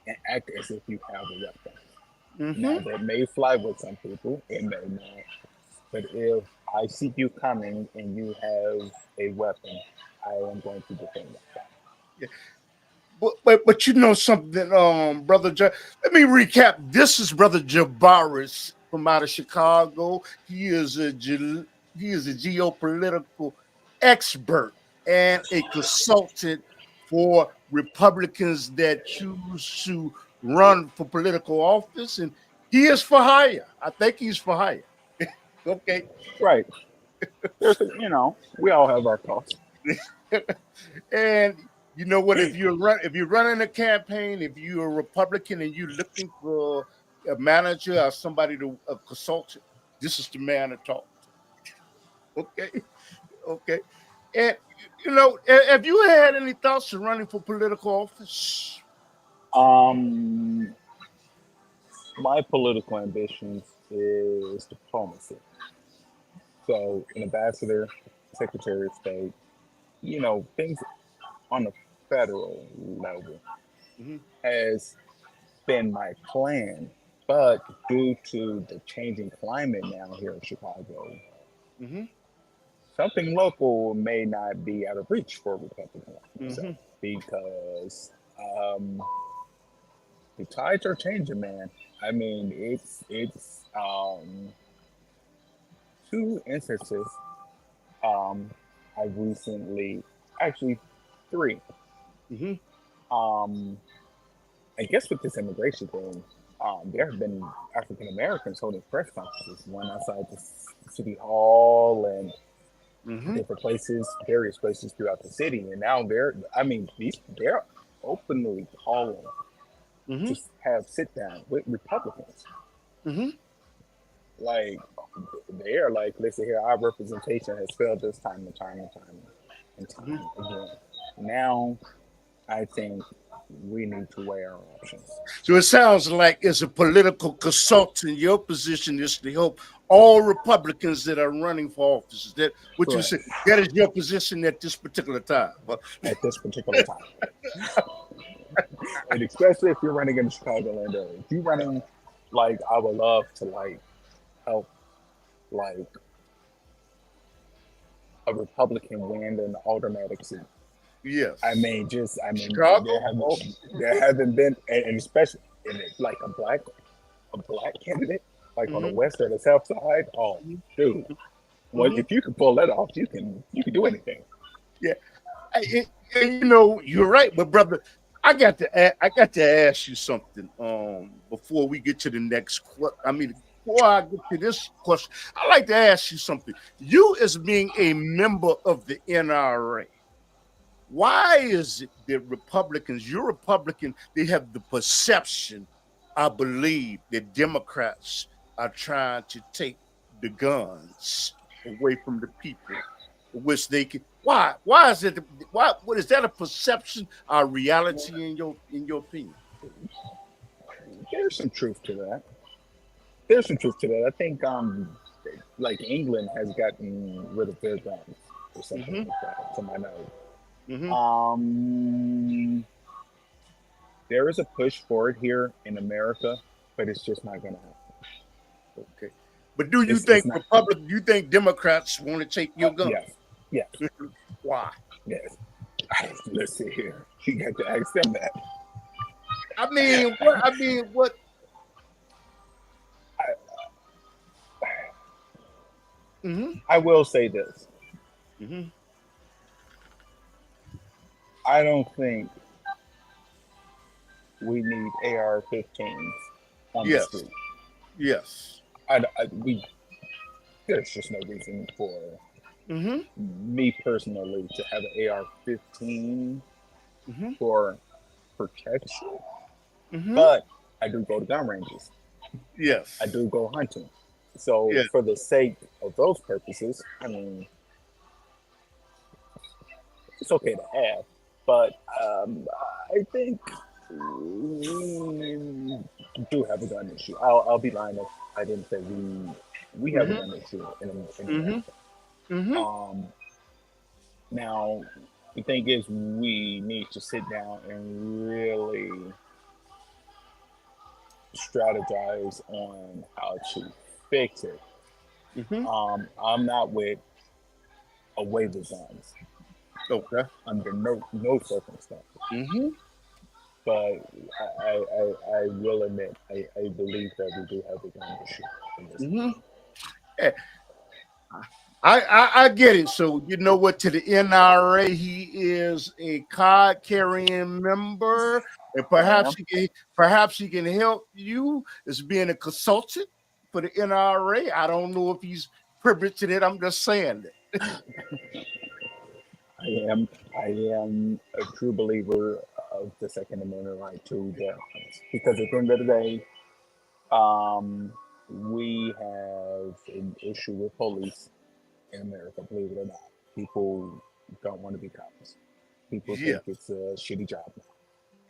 and act as if you have a weapon. Now hmm that may fly with some people, it may not. But if I see you coming and you have a weapon, I am going to defend that. But you know something, brother. Let me recap. This is brother Jabaris from out of Chicago. He is a geopolitical expert and a consultant for Republicans that choose to run for political office, and he is for hire. I think he's for hire. Okay. Right. We all have our costs. And you know what? If you're running a campaign, if you're a Republican and you're looking for a manager or somebody to a consultant, this is the man to talk to. Okay, okay. And you know, have you had any thoughts of running for political office? Um, my political ambitions is diplomacy. So, an ambassador, secretary of state, things on the federal level hmm has been my plan. But due to the changing climate now here in Chicago, hmm something local may not be out of reach for a Republican like myself hmm because um, the tides are changing, man. I mean, it's two instances. Um, I recently, actually, three. hmm Um, I guess with this immigration thing, there have been African Americans holding press conferences, one outside the city hall and hmm different places, various places throughout the city. And now they're openly calling hmm to have sit down with Republicans. hmm Like they are like, listen here, our representation has failed this time and time and time and hmm time again. Now I think we need to weigh our options. So it sounds like as a political consultant, your position is to help all Republicans that are running for office. Is that what you Correct. say? That is your position at this particular time. But At this particular time. And especially if you're running in the Chicagoland area. If you're running, like, I would love to, like, help, like, a Republican win an automatic seat. yes, I mean, Chicago. Oh, there haven't been, and especially in it, like a black candidate, like on the hmm west or the south side. Oh, dude, well, hmm if you can pull that off, you can do anything. yeah. And you know, you're right, but brother, I got to ask you something. Before we get to the next question, I mean, before I get to this question, I like to ask you something. You, as being a member of the NRA, why is it that Republicans, you're Republican, they have the perception, I believe, that Democrats are trying to take the guns away from the people, which they can. Why is it? Why? What is that? A perception, a reality in your opinion? There's some truth to that. There's some truth to that. I think like England has gotten rid of their guns or something Mm-hmm. like that, to my knowledge. Mm-hmm. Um, there is a push for it here in America, but it's just not going to happen. Okay. But do you It's think not. Do you think Democrats want to take your gun? Yes, yes, Why? yes. Let's see here. You got to ask them that. I mean, what? I mean, what? I, Mm-hmm. I will say this. Mm-hmm. I don't think we need AR-15s on the Yes. street. Yes. We there's just no reason for Mm-hmm. me personally to have an AR-15 Mm-hmm. for protection. Mm-hmm. But I do go to gun ranges. I Yes. do go hunting. So Yes. for the sake of those purposes, I mean, it's okay to have. But I think we do have a gun issue. I'll be lying if I didn't say we have a Mm-hmm. gun issue in Mm-hmm. America. Mm-hmm. Um, now the thing is, we need to sit down and really strategize on how to fix it. Mm-hmm. I'm not with a waiver guns Okay. under no circumstances. Mm-hmm. But I will admit I believe that we do have a gun issue in this Mm-hmm. country. Eh, I get it. So you know what? To the NRA, he is a card carrying member, and I am. perhaps he can help you as being a consultant for the NRA. I don't know if he's privy to that. I'm just saying that. I am. I am a true believer of the Second Amendment right to bear arms because at the end of the day, um, we have an issue with police in America. Believe it or not, people don't want to be cops. People Yeah. think it's a shitty job,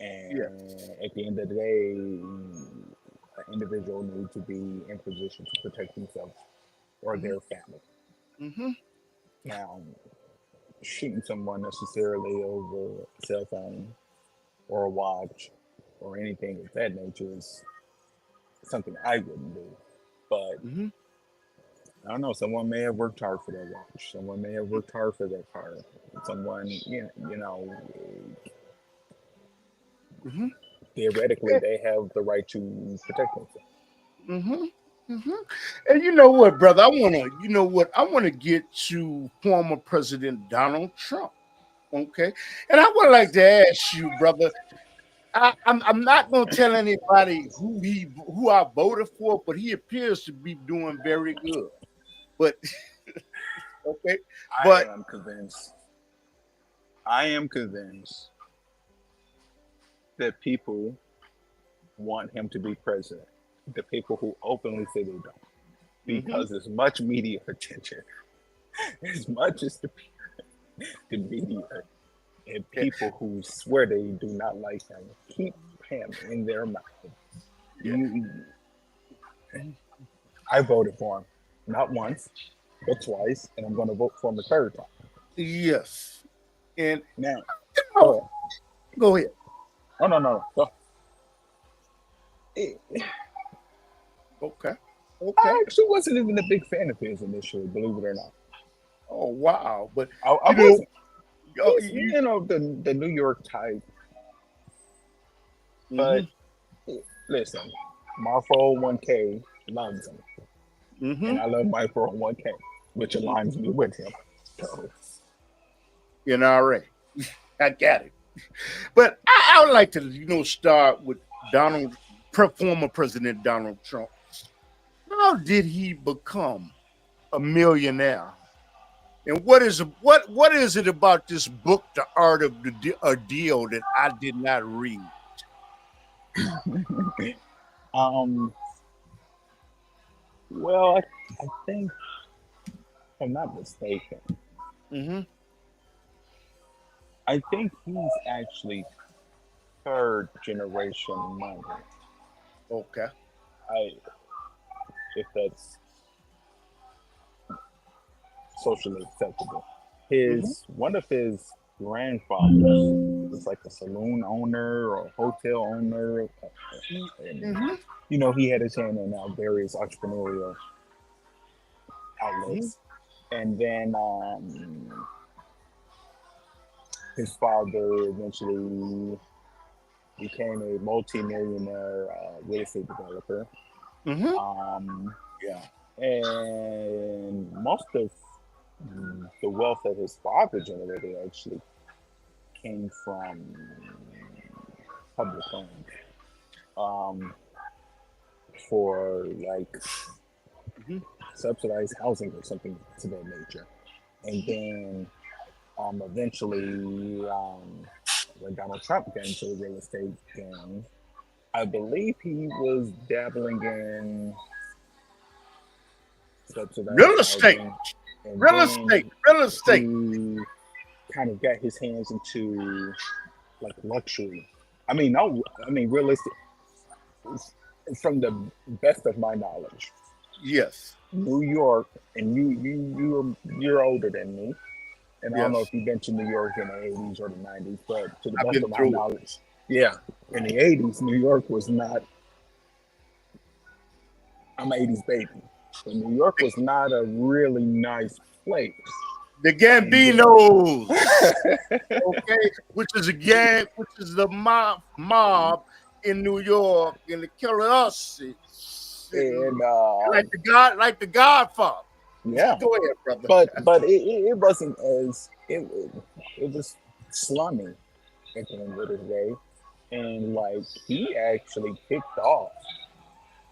Yeah. and at the end of the day, an individual needs to be in position to protect themselves or Mm-hmm. their family. Mm-hmm. Now, shooting someone necessarily over a cell phone or a watch or anything of that nature is something I wouldn't do. But Mm-hmm. I don't know. Someone may have worked hard for their watch. Someone may have worked hard for their car. Someone, you know, Mm-hmm. theoretically, they have the right to protect themselves. Mm-hmm. Mm-hmm. And you know what, brother? You know what? I want to get to former President Donald Trump. Okay. And I would like to ask you, brother. I'm not going to tell anybody who I voted for, but he appears to be doing very good. But okay, I but am convinced. I am convinced that people want him to be president. The people who openly say they don't, hmm because as much media attention, as much as the media and people who swear they do not like him keep him in their mouth. yeah, You, I voted for him, not once, but twice, and I'm going to vote for him a third time. yes, and Now, oh, go ahead. go ahead. Oh no. Eh, Okay, okay. I actually wasn't even a big fan of his initially, believe it or not. Oh wow, but I you know, wasn't. oh, He's the New York type, hmm but listen, my 401k loves him, and hmm I love my 401k, which aligns me with him. So, NRA. I got it. But I would like to start with former President Donald Trump. How did he become a millionaire? And what is it about this book, The Art of a Deal, that I did not read? um, Well, I think, if I'm not mistaken, Mm-hmm. I think he's actually third generation money. Okay. I, if that's socially acceptable. Mm-hmm. His one of his grandfathers was like a saloon owner or hotel owner, and Mm-hmm. he had his hand in various entrepreneurial Mm-hmm. outlets. And then his father eventually became a multi-millionaire real estate developer. Mm-hmm. Um, Yeah. and most of the wealth that his father generated actually came from public homes um, for like Mm-hmm. subsidized housing or something to that nature. And then eventually, when Donald Trump got into the real estate game, I believe he was dabbling in subsidized Real estate. housing. And Real estate. then Real estate. he kind of got his hands into like luxury. I mean, no, I mean, realistic. From the best of my knowledge, Yes. New York, and you're older than me, and I don't know Yes. if you've been to New York in the '80s or the '90s, but to the I've best been of my through it. knowledge, yeah, in the '80s, New York was not. I'm an '80s baby, but New York was not a really nice place. The And then, Gambinos. Okay, which is a gang, which is the mob in New York, and the killer us sitting and like the Godfather. yeah, Go ahead, brother. but it wasn't as it was slummy at the end of the day. And like he actually kicked off,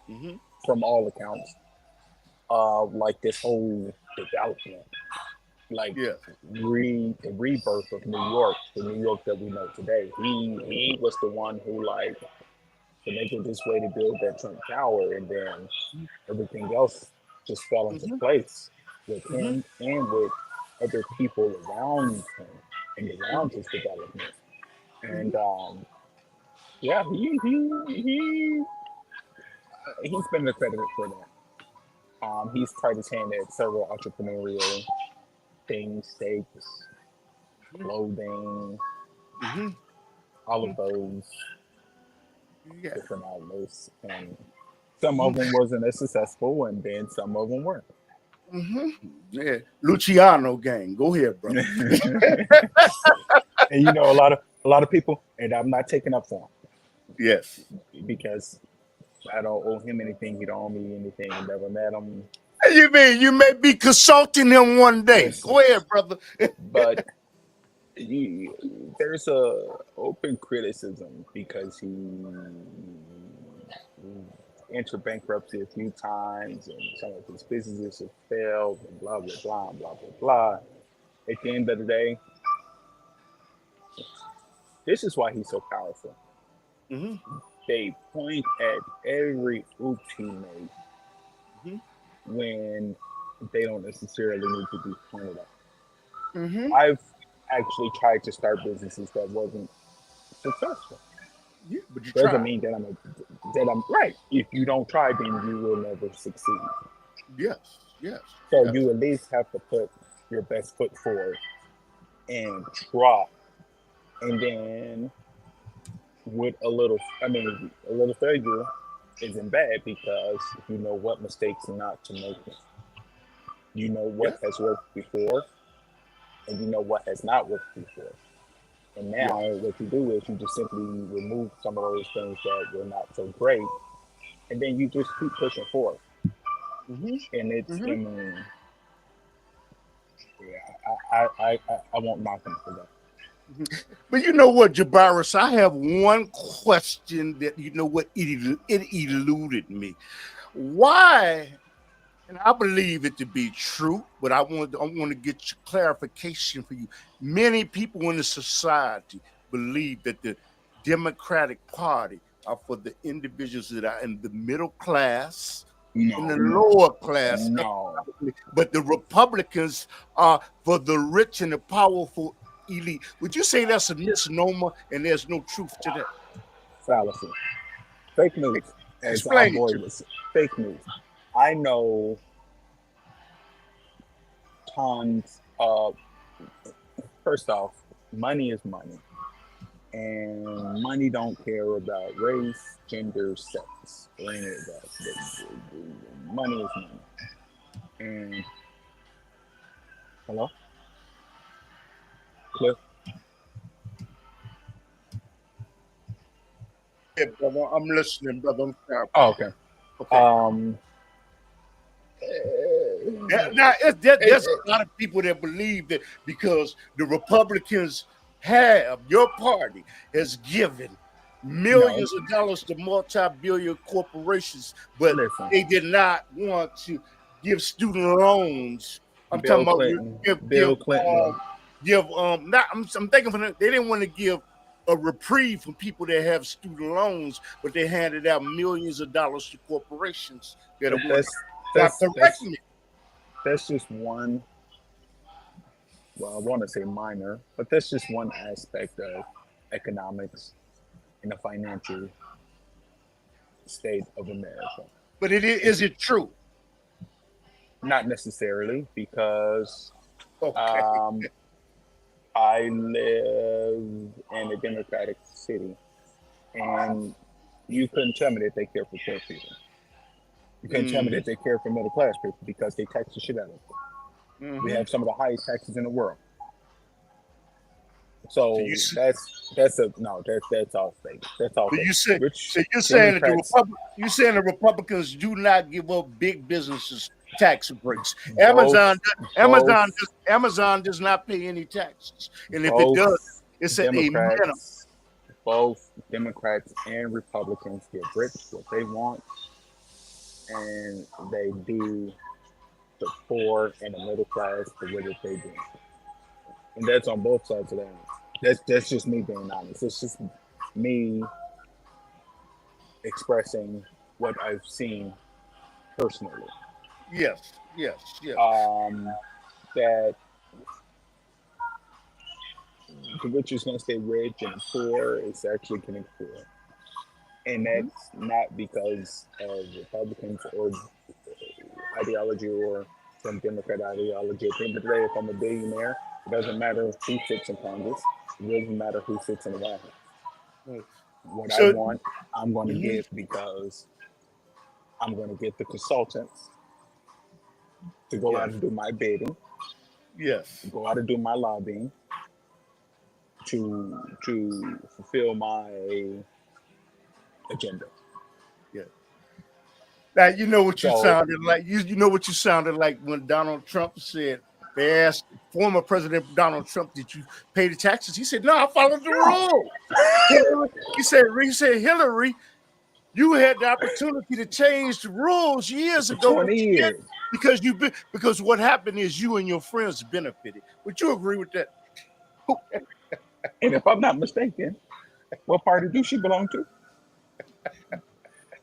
Mm-hmm. from all accounts, like this whole development, like Yes. the rebirth of New York, the New York that we know today. He was the one who like connected this way to build that Trump Tower, and then everything else just fell into Mm-hmm. place with Mm-hmm. him and with other people around him and around his development. Mm-hmm. And yeah, he's been accredited for that. He's tried his hand at several entrepreneurial things, steaks, clothing, Mm-hmm. all of those Yeah. different outlets, and some of Mm-hmm. them wasn't as successful, and then some of them were. Mm-hmm. Yeah. Luciano gang. Go ahead, brother. And a lot of people, and I'm not taking up for Yes. him because I don't owe him anything. He don't owe me anything. I never met him. You mean you may be consulting him one day? Listen, Go ahead, brother. but there's a open criticism because he entered bankruptcy a few times, and some of his businesses have failed, and blah blah blah blah blah blah. At the end of the day, this is why he's so powerful. Mm-hmm. They point at every oops he made Mm-hmm. when they don't necessarily need to be pointed at. Mm-hmm. I've actually tried to start businesses that wasn't successful. Yeah, but you Doesn't tried. mean that I'm right. If you don't try, then you will never succeed. Yes. Yes. So Yes. you at least have to put your best foot forward and try. And then with a little failure isn't bad because you know what mistakes not to make. You know Yeah. what has worked before, and you know what has not worked before. And Yeah. now what you do is you just simply remove some of those things that were not so great, and then you just keep pushing forward. Mm-hmm. And it's, Mm-hmm. I mean, yeah, I won't knock him for that. But you know what, Jabaris? I have one question that you know what it eluded me. Why? And I believe it to be true, but I want to get your clarification for you. Many people in the society believe that the Democratic Party are for the individuals that are in the middle class, in the No, lower class. no. But the Republicans are for the rich and the powerful elite. Would you say that's a misnomer and there's no truth to that? Fallacy. Fake news, as our Explain it boy to me. was. Fake news. I know tons of. First off, money is money, and money don't care about race, gender, sex, or any of that. Money is money. And hello, Cliff. Yeah, brother, I'm listening, brother. I'm sorry. Oh, okay. Okay. Now, Eh, there's a lot of people that believe that because the Republicans have, your party has given no, millions of dollars to multi-billion corporations, but listen. they did not want to give student loans. I'm talking Bill about Clinton. give Bill Clinton. not. I'm thinking for them, they didn't want to give a reprieve for people that have student loans, but they handed out millions of dollars to corporations that are But working. Now, that's correct me. that's just one. Well, I want to say minor, but that's just one aspect of economics in the financial state of America. But is It's it true? not necessarily because Okay. um, I live in a democratic city, and you couldn't tell me that they care for poor people. You couldn't tell me Mm-hmm. that they care for middle class people because they tax the shit out of them. We Mm-hmm. have some of the highest taxes in the world. So So that's a no. That's all fake. That's all fake. you say Rich so you're saying that Democrats you saying the Republicans do not give up big businesses tax breaks. both both Amazon does not pay any taxes, and if it does, both it's at a minimum. Democrats both Democrats and Republicans get rich what they want, and they do the poor and the middle class the way that they do, and that's on both sides of the aisle. That's just me being honest. It's just me expressing what I've seen personally. Yes, yes, yes. That the rich is going to stay rich and the poor is actually getting poor. And Mhm. that's not because of Republicans or ideology or some Democrat ideology. At the end of the day, if I'm a billionaire, it doesn't matter who sits in Congress. It doesn't matter who sits in the White House. Mm. What I So, want, I'm going to mhm, get because I'm going to get the consultants to go out yes, and do my bidding, yes, go out and do my lobbying to fulfill my agenda. yes. Now you know what you So sounded like. You know what you sounded like when Donald Trump said they asked former President Donald Trump, "Did you pay the taxes?" He said, "No, I followed the no, rule." Hillary, he said, Hillary, you had the opportunity to change the rules years for ago, but 20 you didn't years. because what happened is you and your friends benefited. Would you agree with that? And if I'm not mistaken, what party do she belong to?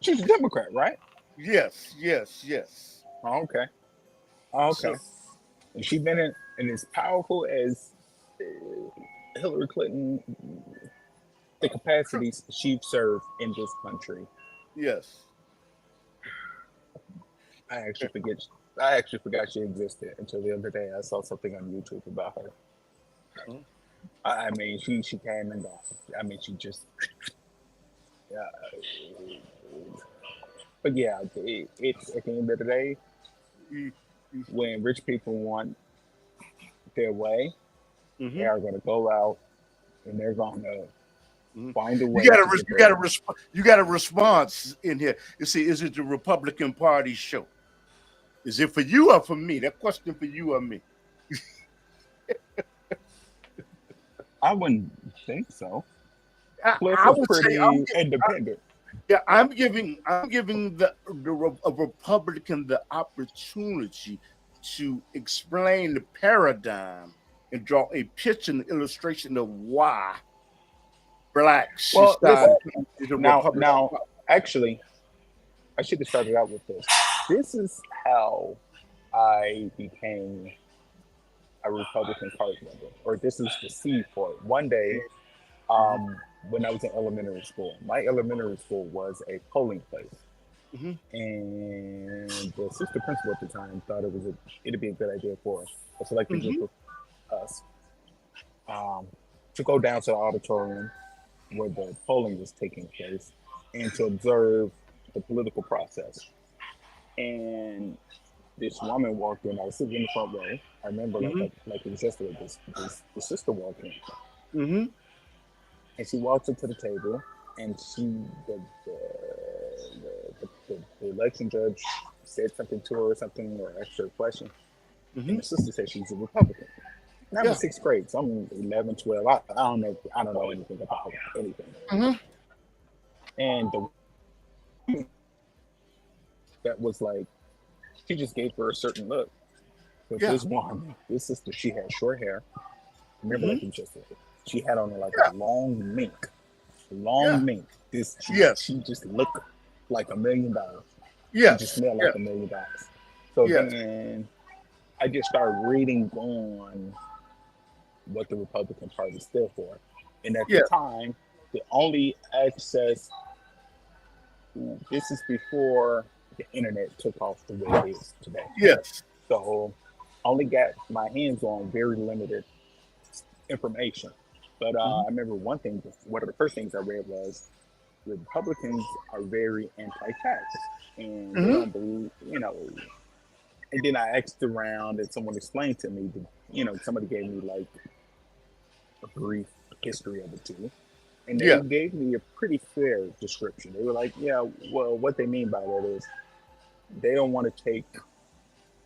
She's a Democrat, right? Yes, yes, yes. Oh, okay. Oh, So okay. And she's been in as powerful as Hillary Clinton, the capacities she's served in this country. yes. I actually forget. I actually forgot she existed until the other day. I saw something on YouTube about her. Mhm. I mean, she came and gone. I mean, she just. Yeah, but yeah, it's at the end of the day, when rich people want their way, they Mm-hmm. are going to go out and they're going to find a You way got to get their. you got a response in here. You see, is it the Republican Party show? Is it for you or for me? That question for you or me? I wouldn't think so. Cliff I is would say pretty independent. yeah, I'm giving a Republican the opportunity to explain the paradigm and draw a picture and illustration of why blacks should Well, start listen. the Now, Republican now, Party. actually, I should have started out with this. this is how I became a Republican card member, or this is the seed for it. One day, Hmm. um, when I was in elementary school, my elementary school was a polling place, Hmm. and the assistant principal at the time thought it'd be a good idea for a selected group Hmm. of us um, to go down to the auditorium where the polling was taking place and to observe the political process. And this woman walked in. I was sitting in the front row. I remember Hmm. like it was yesterday. The sister walked in, Hmm. and she walked up to the table, and the election judge said something to her, or something, or asked her a question, and Hmm. the sister said she's a Republican. And I'm in Yeah. sixth grade, so I'm 11, 12. I don't know anything about anything. Hmm. And that was like, she just gave her a certain look. But Yeah. this woman, this sister, she had short hair. Remember, Hmm. like you just said, she had on like Yeah. a long Yeah. mink. Yes. She just looked like $1 million. She just Yes. smelled like Yes. $1 million. So Yes. then I just started reading on what the Republican Party stood for. And at the Yes. time, the only access, this is before the internet took off the way it is today. Yes. So only got my hands on very limited information. But Hmm. I remember one of the first things I read was Republicans are very anti-tax, and they Hmm. don't believe, And then I asked around, and someone explained to me that, somebody gave me like a brief history of the two, and they Yeah. gave me a pretty fair description. They were like, yeah, well, what they mean by that is they don't want to take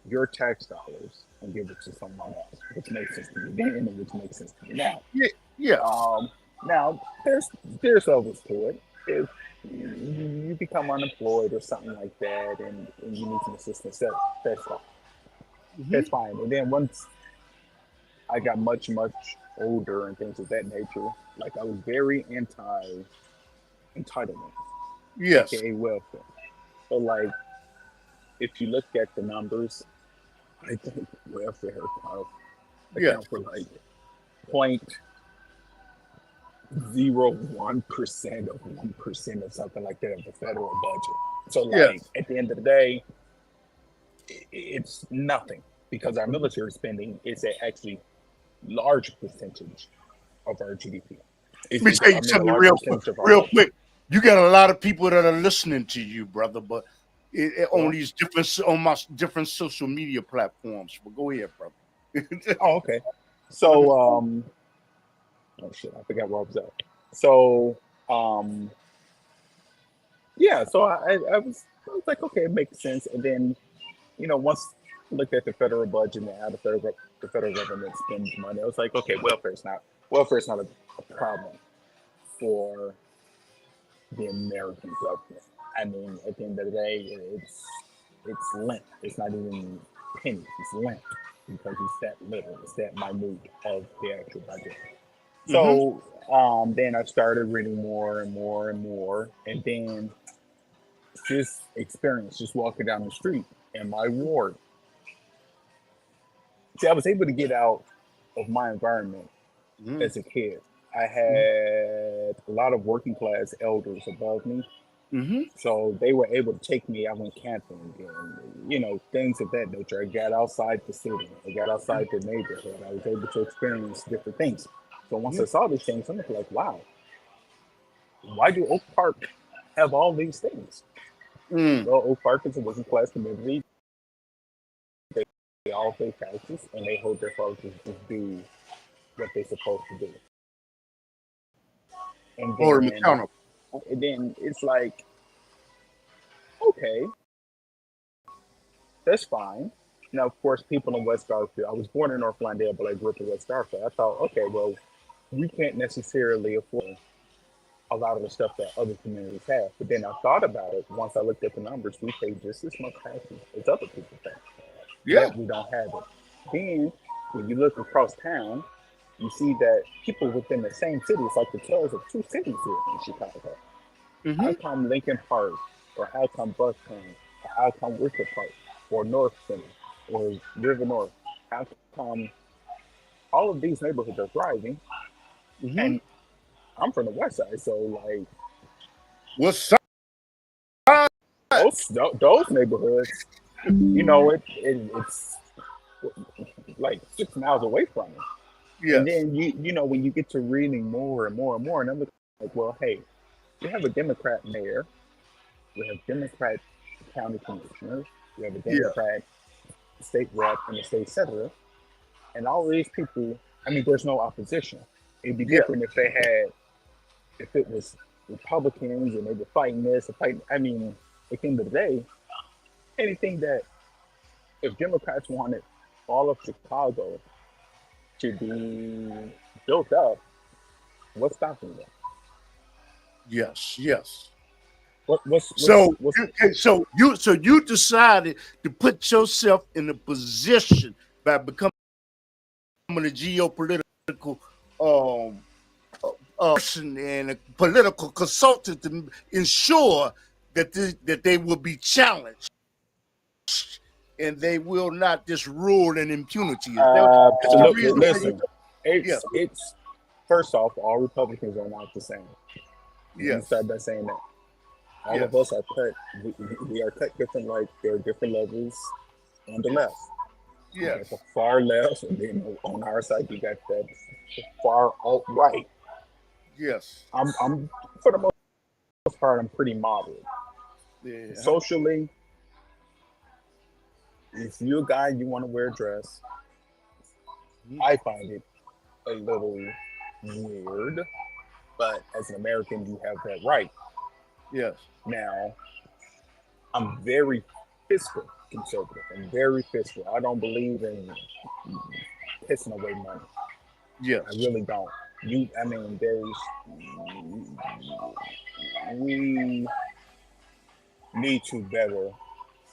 your tax dollars and give it to someone else, which makes sense to me then, and which makes sense to me now. Yeah. Yeah. Um, Now, there's levels to it. If you become unemployed or something like that, and you need some assistance, that's fine. Hmm. That's fine. And then once I got much older and things of that nature, like I was very anti entitlement, Yes. aka welfare. So like, if you look at the numbers, I think welfare Yes. account for like 0.01% of 1% or something like that of the federal budget. So like Yes. at the end of the day, it's nothing because our military spending is a actually large percentage of our GDP. Let me tell you I mean, a something large real quick. percentage of our Real budget. quick. You got a lot of people that are listening to you, brother, but on Well, these different social media platforms. But go ahead, brother. oh, okay. So, oh shit, I forgot where I was at. So, um, yeah, so I was like, okay, it makes sense. And then, once I looked at the federal budget and how the federal government spends money, I was like, okay, welfare is not a problem for the American government. I mean, at the end of the day, it's lent. It's not even pennies. It's lent because it's that little. It's that minute of the actual budget. Hmm. So then I started reading more and more and more, and then this experience, just walking down the street in my ward. See, I was able to get out of my environment Hmm. as a kid. I had a lot of working class elders above me. Hmm. So they were able to take me. I went camping and, things of that nature. I got outside the city. I got outside the neighborhood. I was able to experience different things. So once Hmm. I saw these things, I'm like, wow, why do Oak Park have all these things? Mm. Well, Oak Park is a working class community. They all pay taxes and they hold their folks to do what they're supposed to do. And Hold them then, accountable. and then it's like, okay, that's fine. Now, of course, people in West Garfield, I was born in North Glendale, but I grew up in West Garfield. I thought, okay, well, we can't necessarily afford a lot of the stuff that other communities have. But then I thought about it. Once I looked at the numbers, we pay just as much taxes as other people pay, Yeah. yet we don't have it. Then, when you look across town, you see that people within the same city, it's like the tales of two cities here in Chicago. Hmm. How come Lincoln Park or how come Bucktown or How come Wicker Park or North Center or River North? How come all of these neighborhoods are thriving? Hmm. And I'm from the West Side, so like What's up? those neighborhoods, it's like 6 miles away from it. And Yes. then when you get to reading more and more and more, and I'm looking like, well, hey, we have a Democrat mayor, we have Democrat county commissioners, we have a Yeah. Democrat state rep and a state senator, and all of these people. I mean, there's no opposition. It'd be Yeah. different if it was Republicans and they were fighting this and fighting. I mean, at the end of the day, anything that if Democrats wanted all of Chicago to be built up, what's stopping them? Yes. Yes. What So, what's so you decided to put yourself in a position by becoming a geopolitical um, person and a political consultant to ensure that they will be challenged and they will not just rule in impunity. That's the absolutely? reason why you? Listen, Yeah. it's first off, all Republicans are not the same. Let me Yes. start by saying that all of Yes. us are cut. We are cut different. Like there are different levels on the left. You got Yes. the far left, and then on our side you got that far alt right. Yes. I'm for the most part I'm pretty moderate. Yeah. Socially, if you're a guy you want to wear a dress, Mhm. I find it a little weird. But as an American, you have that right. Yes. Now, I'm very fiscal conservative. I'm very fiscal. I don't believe in pissing away money. I Yes. really don't. I mean, we need to better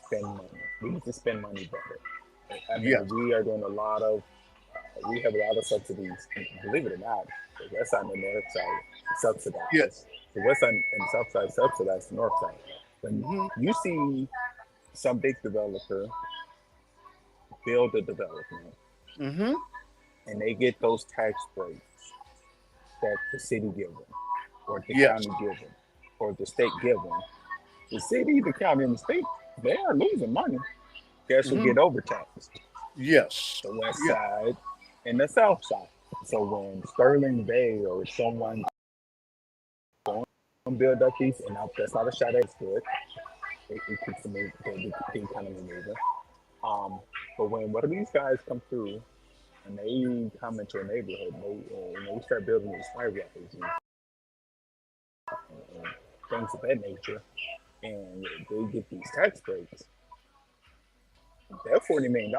spend money. We need to spend money better. I mean, Yes. we have a lot of subsidies. Believe it or not, the west side and the north side Yes. subsidize. The west side and south side subsidize the north side. When Hmm. you see some big developer build a development Hmm. and they get those tax breaks that the city give them, or the Yes. county give them, or the state give them, the city, the county, and the state, they are losing money. Guess who Hmm. get overtaxed? Yes. The west Yes. side and the south side. So when Sterling Bay or someone build up these, and now that's not a shot at good, it keeps the economy moving. Um, but when one of these guys come through and they come into a neighborhood and they start building these skyscrapers and things of that nature, and they get these tax breaks, that $40 million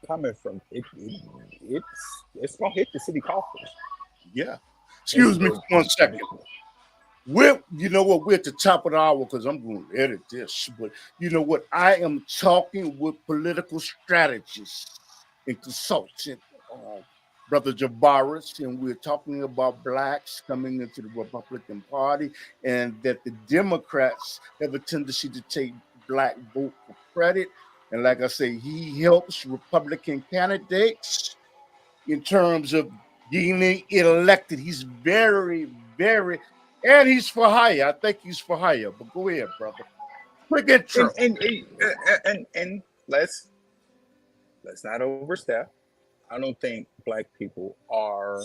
coming from it's gonna hit the city coffers. Yeah. And Excuse me for 1 second. You know what? We're at the top of the hour because I'm going to edit this. But you know what? I am talking with political strategists and consultant, Brother Jabaris, and we're talking about blacks coming into the Republican Party, and that the Democrats have a tendency to take black vote for credit. And like I say, he helps Republican candidates in terms of getting elected. He's very, very, and he's for hire. I think he's for hire. But go ahead, brother. Quick intro. and let's not overstep. I don't think black people are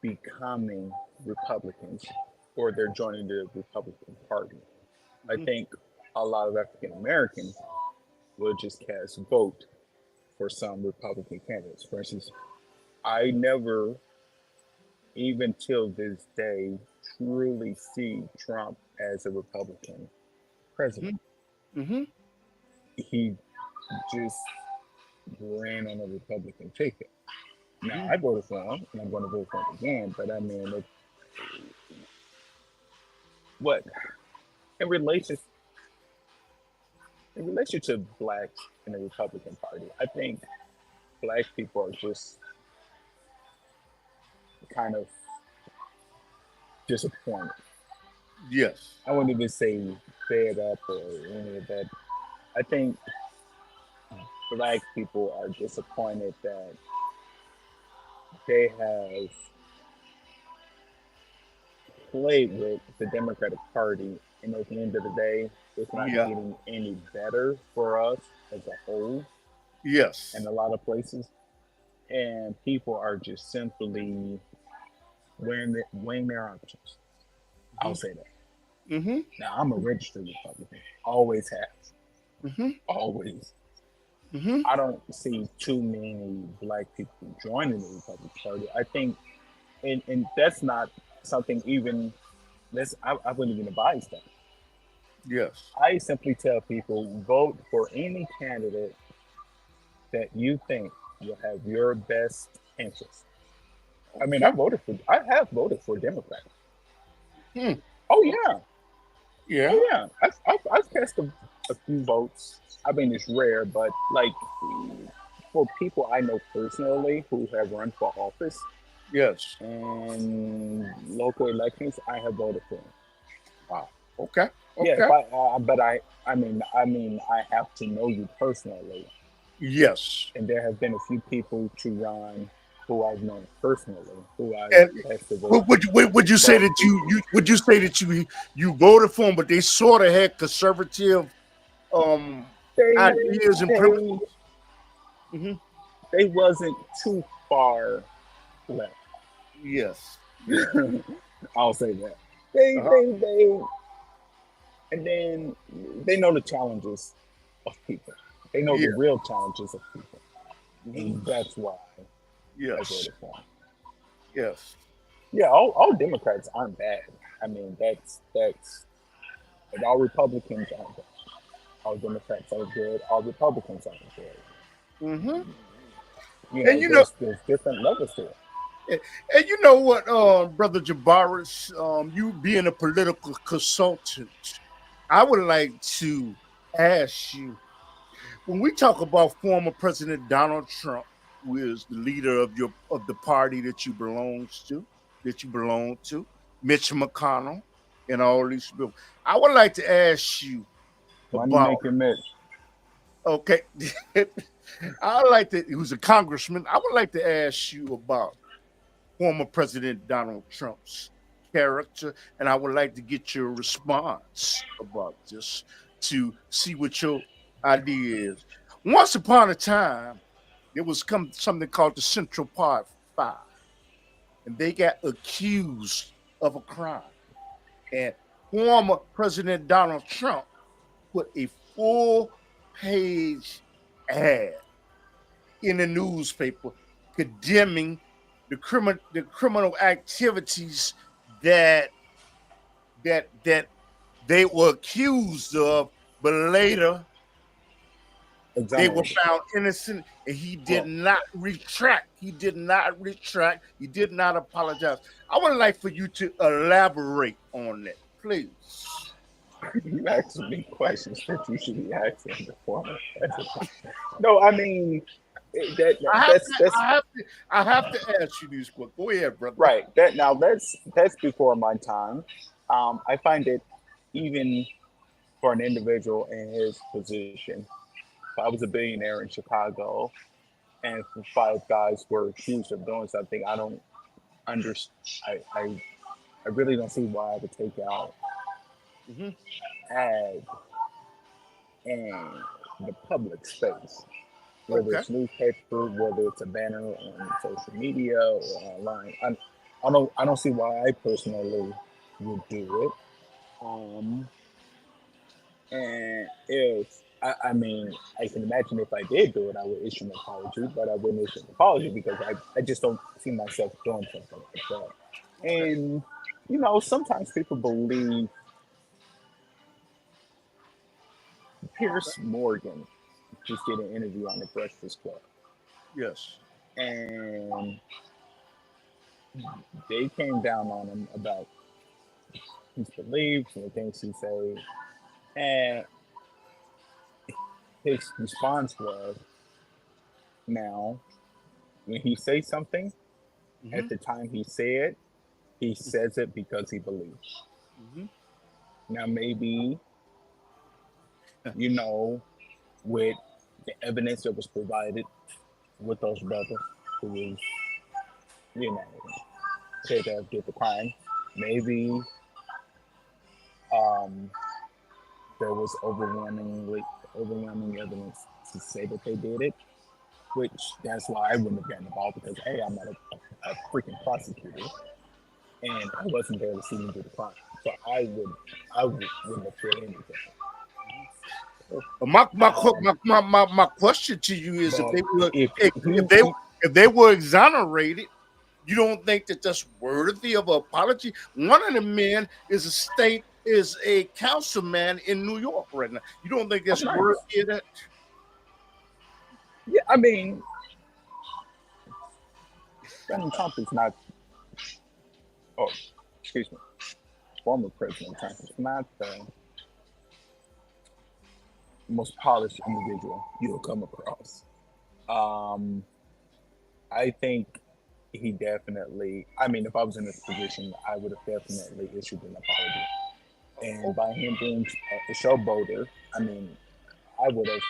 becoming Republicans or they're joining the Republican Party. I Mhm. think a lot of African Americans will just cast vote for some Republican candidates. For instance, I never, even till this day, truly see Trump as a Republican president. Mhm. Mhm. He just ran on a Republican ticket. Now, Mhm. I voted for him, and I'm going to vote for him again. But I mean, what in relation in relation to blacks in the Republican Party, I think black people are just kind of disappointed. Yes. I wouldn't even say fed up or any of that. I think black people are disappointed that they have played with the Democratic Party, and at the end of the day, it's not Yeah. getting any better for us as a whole in Yes. a lot of places. And people are just simply weighing their options. I'll Hmm. say that. Hmm. Now, I'm a registered Republican, always have, Hmm. always. Hmm. I don't see too many black people joining the Republican Party. I think, and that's not something even, I wouldn't even advise that. Yes. I simply tell people vote for any candidate that you think will have your best interest. I mean, Okay. I have voted for Democrats. Hmm. Oh Okay. yeah, Yeah. oh yeah. I've cast a few votes. I mean, it's rare, but like for people I know personally who have run for office Yes. and local elections, I have voted for them. Wow. Okay. Yeah, if Okay. but I have to know you personally, Yes. and there have been a few people to run who I've known personally, who I've And cast a vote would you say for. that you would you say that you voted for them, but they sort of had conservative um They ideas and they principles? Hmm. they wasn't too far left. Yes. Yeah. I'll say that. Uh-huh. They and then they know the challenges of people. They know the Yeah. real challenges of people, Hmm. and that's why I Yes. voted for them. Yes. Yeah, all Democrats aren't bad. I mean, that's and all Republicans aren't bad. All Democrats are good. All Republicans aren't good. Hmm. You And know, you know, there's different levels to it. and you know what, brother Jabaris, you being a political consultant, I would like to ask you when we talk about former President Donald Trump, who is the leader of the party that you belong to, Mitch McConnell, and all these people. I would like to ask you Money about making Mitch. okay. I would like to who's a congressman. I would like to ask you about former President Donald Trump's character, and I would like to get your response about this to see what your idea is. Once upon a time, there was something called the Central Park Five, and they got accused of a crime. And former President Donald Trump put a full page ad in the newspaper condemning the criminal activities that that they were accused of, but later they were Exonerated. found innocent, and he did Well, not retract. He did not retract. He did not apologize. I would like for you to elaborate on that, please. you asking me questions that you should be asking the former president. No, I mean I have that's to. I have to ask you these questions. Go ahead, brother. right. That's before my time. I find it even for an individual in his position. If I was a billionaire in Chicago, and five guys were accused of doing something, I don't understand. I really don't see why I would take out Hmm. ad in the public space, whether Okay. it's newspaper, whether it's a banner on social media or online. I don't see why I personally would do it. Um, and if I mean, I can imagine if I did do it, I would issue an apology, but I wouldn't issue an apology because I just don't see myself doing something like that. Okay. And sometimes people believe Okay. Pierce Morgan just did an interview on the Breakfast Club, Yes. and they came down on him about his beliefs and the things he said, and his response was, "Now, when he says something, Hmm. at the time he said, he says it because he believes." Hmm. Now maybe, you know, with the evidence that was provided with those brothers who was, you know, said to have did the crime, maybe um, there was overwhelming evidence to say that they did it, which that's why I wouldn't have gotten involved because hey, I'm not a freaking prosecutor and I wasn't there to see them do the crime, so wouldn't have said anything. Um, My question to you is if but they were if if they if they were exonerated, you don't think that that's worthy of an apology? One of the men is a councilman in New York right now. You don't think oh that's nice, worthy of that? yeah, I mean, Donald Trump is not. Oh, excuse me, former President Trump is not the most polished individual you'll come across. Um, I think he definitely. I mean, if I was in this position, I would have definitely issued an apology. And by him being a showboater, I mean, I would have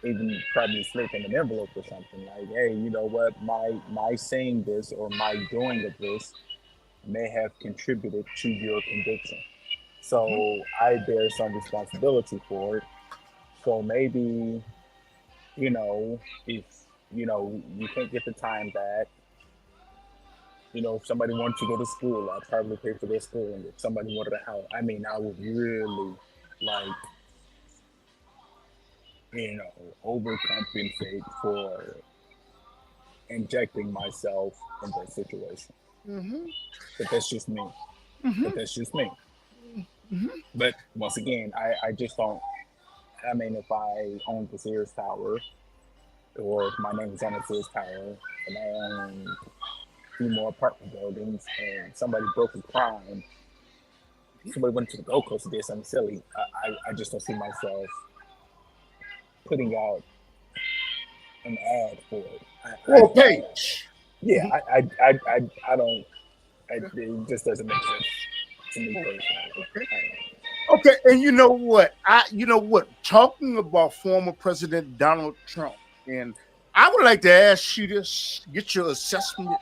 even probably slipped in an envelope or something like, "Hey, you know what? My saying this or my doing of this may have contributed to your conviction. Mhm. So I bear some responsibility for it. So maybe, you know, if you can't get the time back, if somebody wanted to go to school, I'd probably pay for their school. And if somebody wanted a house, I mean, I would really like, overcompensate for injecting myself in that situation. Mhm. But that's just me. But Mhm. that's just me. Mhm. But once again, I just don't. I mean, if I owned the Sears Tower, or if my name is on the Sears Tower, and I own a few more apartment buildings, and somebody broke a crime, somebody went to the Gold Coast and did something silly, I just don't see myself putting out an ad for it. Full page. Yeah, Mhm. I don't. It just doesn't make sense to me Okay. personally. Okay. Okay, and you know what? Talking about former President Donald Trump, and I would like to ask you this, get your assessment.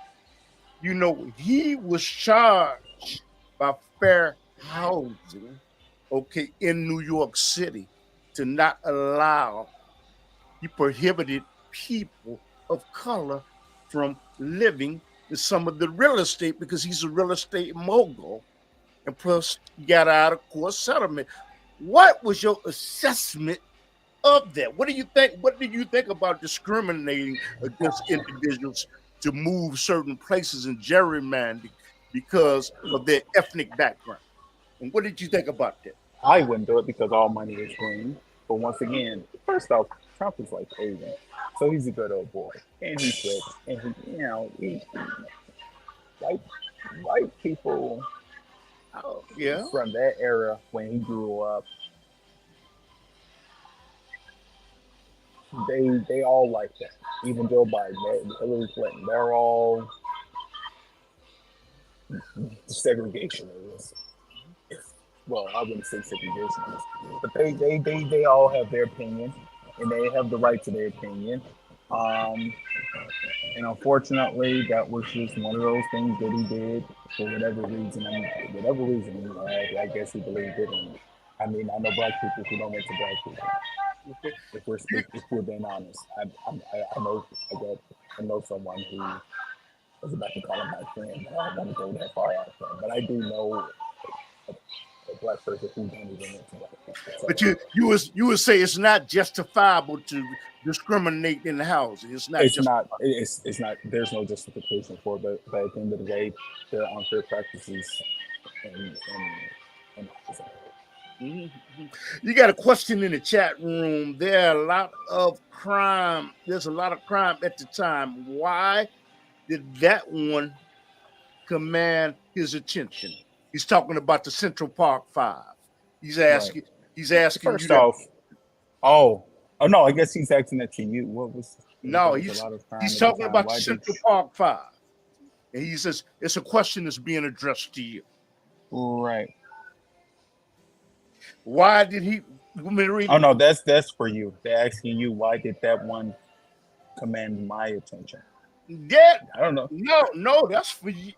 He was charged by fair housing, okay, in New York City to not allow, he prohibited people of color from living in some of the real estate because he's a real estate mogul. And plus, he got out of court settlement. What was your assessment of that? What do you think? What do you think about discriminating against individuals to move certain places and gerrymandering because of their ethnic background? And what did you think about that? I wouldn't do it because all money is green. But once again, first off, Trump is like Asian, so he's a good old boy, and he's rich, and white white people Yeah. from that era when he grew up, they all like that. Even Joe Biden, Hillary Clinton, they're all segregationists. Well, I wouldn't say segregationists, but they all have their opinion, and they have the right to their opinion. Um, and unfortunately, that was just one of those things that he did for whatever reason. I mean, whatever reason he had, I guess he believed it. And I mean, I know black people who don't went to black people. Okay. If we're being honest, I know someone who was about to call him my friend. But I don't want to go that far after him, but I do know a black person who don't even went to black people. But So you would say it's not justifiable to discriminate in housing. It's not it's just. not it's not there's no justification for it, but at the end of the day, there are unfair practices in housing. Mhm, mhm. You got a question in the chat room. There are a lot of crime. There's a lot of crime at the time. Why did that one command his attention? He's talking about the Central Park Five. He's Right. asking. He's asking you First that. off, oh no, I guess he's asking that to you. No, There was a he's lot of crime he's at the talking time. about the Why did Central Park Five, and he says it's a question that's being addressed to you. right? Why did he? You want me to read Oh it? no, that's for you. They're asking you why did that one command my attention. That I don't know. no, that's for you.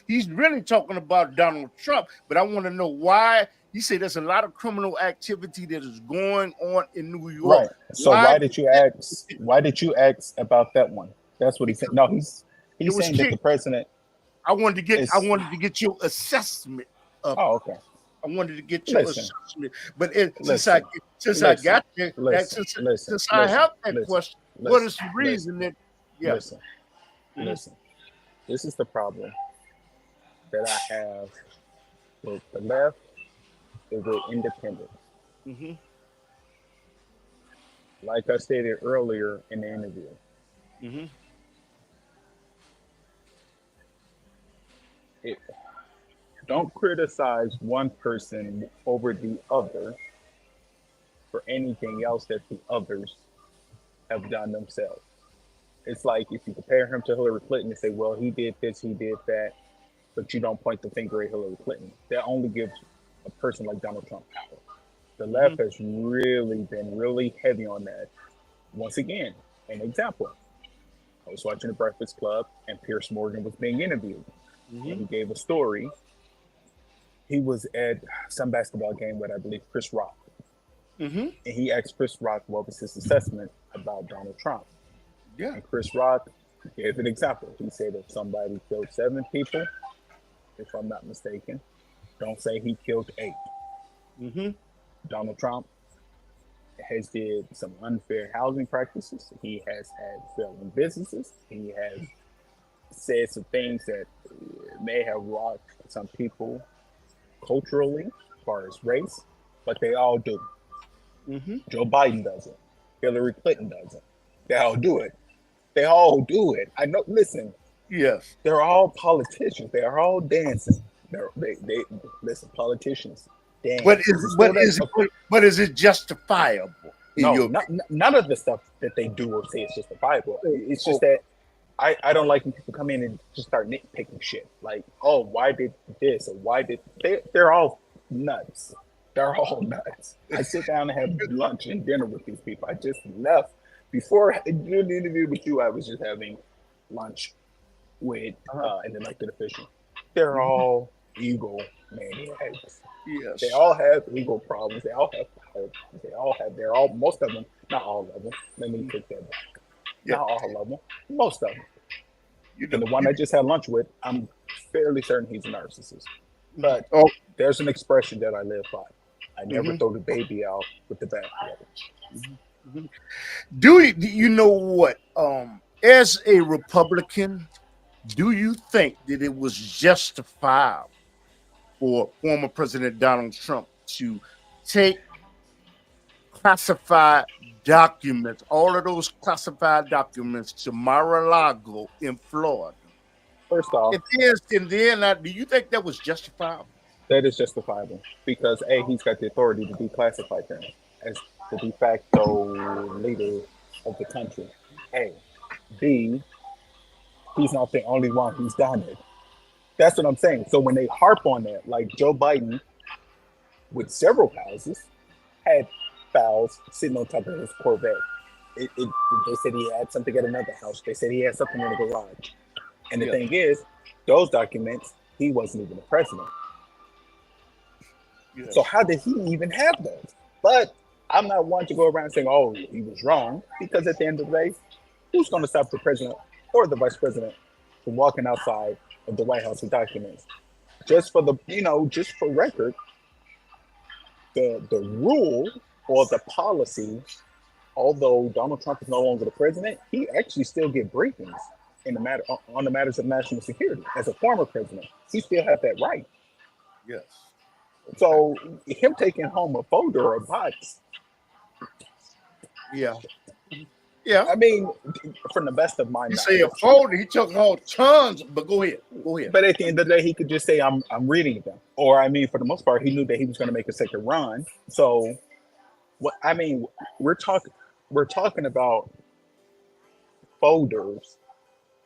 He's really talking about Donald Trump. But I want to know why he said there's a lot of criminal activity that is going on in New York. Right. So Why why did did you that? ask? Why did you ask about that one? That's what he said. Because No, it he's was saying that the kicked. president I is. wanted to get your assessment of it. Oh, okay. I wanted to get your Listen, assessment. But listen, since I listen, got there, listen, listen, since I listen, have that listen, question, what listen, is the listen, reason that? Yeah. listen, Hmm. listen. This is the problem that I have with the left is with independence. Hmm. Like I stated earlier in the interview, Hmm. it, don't criticize one person over the other for anything else that the others have done themselves. It's like if you compare him to Hillary Clinton and say, well, he did this, he did that, but you don't point the finger at Hillary Clinton. That only gives a person like Donald Trump power. The Hmm. left has really been really heavy on that. Once again, an example. I was watching the Breakfast Club and Pierce Morgan was being interviewed. And Hmm. he gave a story. He was at some basketball game with, I believe, Chris Rock. Hmm. And he asked Chris Rock what was his assessment about Donald Trump. Yeah. And Chris Rock gave an example. He said if somebody killed 7 people, if I'm not mistaken, don't say he killed 8. Hmm. Donald Trump has did some unfair housing practices. He has had failing businesses. He has said some things that may have rocked some people culturally, as far as race, but they all do. Hmm. Joe Biden doesn't. Hillary Clinton doesn't. They all do it. They all do it. I know. Listen, Yes. they're all politicians. They are all dancing. They listen. Politicians But dance. It's is a but sport is of but is it justifiable in no, your opinion? none of the stuff that they do or say is justifiable. Oh, It's just oh, that I don't like when people come in and just start nitpicking shit. Like, oh, why did this or why did they're all nuts. They're all nuts. I sit down and have lunch and dinner with these people. I just left before doing the interview with you. I was just having lunch with uh-huh. an elected official. They're Mhm. all ego maniacs. They Yes. all have ego problems. They all have power. They all have. They're all most of them. Not all of them. Let me take that back. Yeah. Not all of them. Most of them. You And know. the one I just had lunch with, I'm fairly certain he's a narcissist. But Oh. there's an expression that I live by. I never Hmm. throw the baby out with the bathwater. Hmm. Do you know what? As a Republican, do you think that it was justified for former President Donald Trump to take classified documents, all of those classified documents, to Mar-a-Lago in Florida? First off, It is, and then do you think that was justifiable? that is justifiable because A, he's got the authority to declassify things as the de facto leader of the country. A. B, he's not the only one who's done it. That's what I'm saying. So when they harp on that, like Joe Biden with several houses had files sitting on top of his Corvette. They said he had something at another house. They said he had something in the garage. And the Yes, thing is, those documents, he wasn't even the president. So yes. how did he even have those? But I'm not one to go around saying, "Oh, he was wrong," because at the end of the day, who's going to stop the president or the vice president from walking outside of the White House with documents? Just for the, just for record, the rule or the policy, although Donald Trump is no longer the president, he actually still get briefings in the matter on the matters of national security. As a former president, he still has that right. Yes. Okay. So him taking home a folder or a box, Yeah. Mhm. Yeah. I mean, from the best of my He say a knowledge. folder. He took all tons, but go ahead. Go ahead. But at the end of the day, he could just say, "I'm reading them," or I mean, for the most part, he knew that he was going to make a second run. So what I mean, we're talking we're talking about folders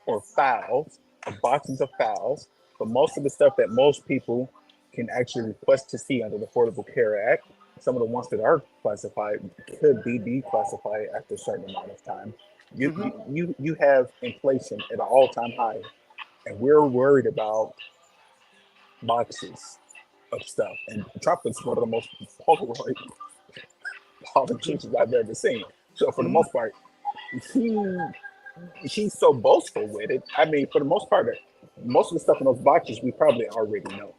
or files, or boxes of files, but most of the stuff that most people can actually request to see under the Affordable Care Act. Some of the ones that are classified could be declassified after a certain amount of time. You Hmm. you have inflation at an all time high, and we're worried about boxes of stuff. And Trump is one of the most polarized Hmm. politicians I've ever seen. So for the Hmm. most part, he he's so boastful with it. I mean, for the most part, most of the stuff in those boxes we probably already know.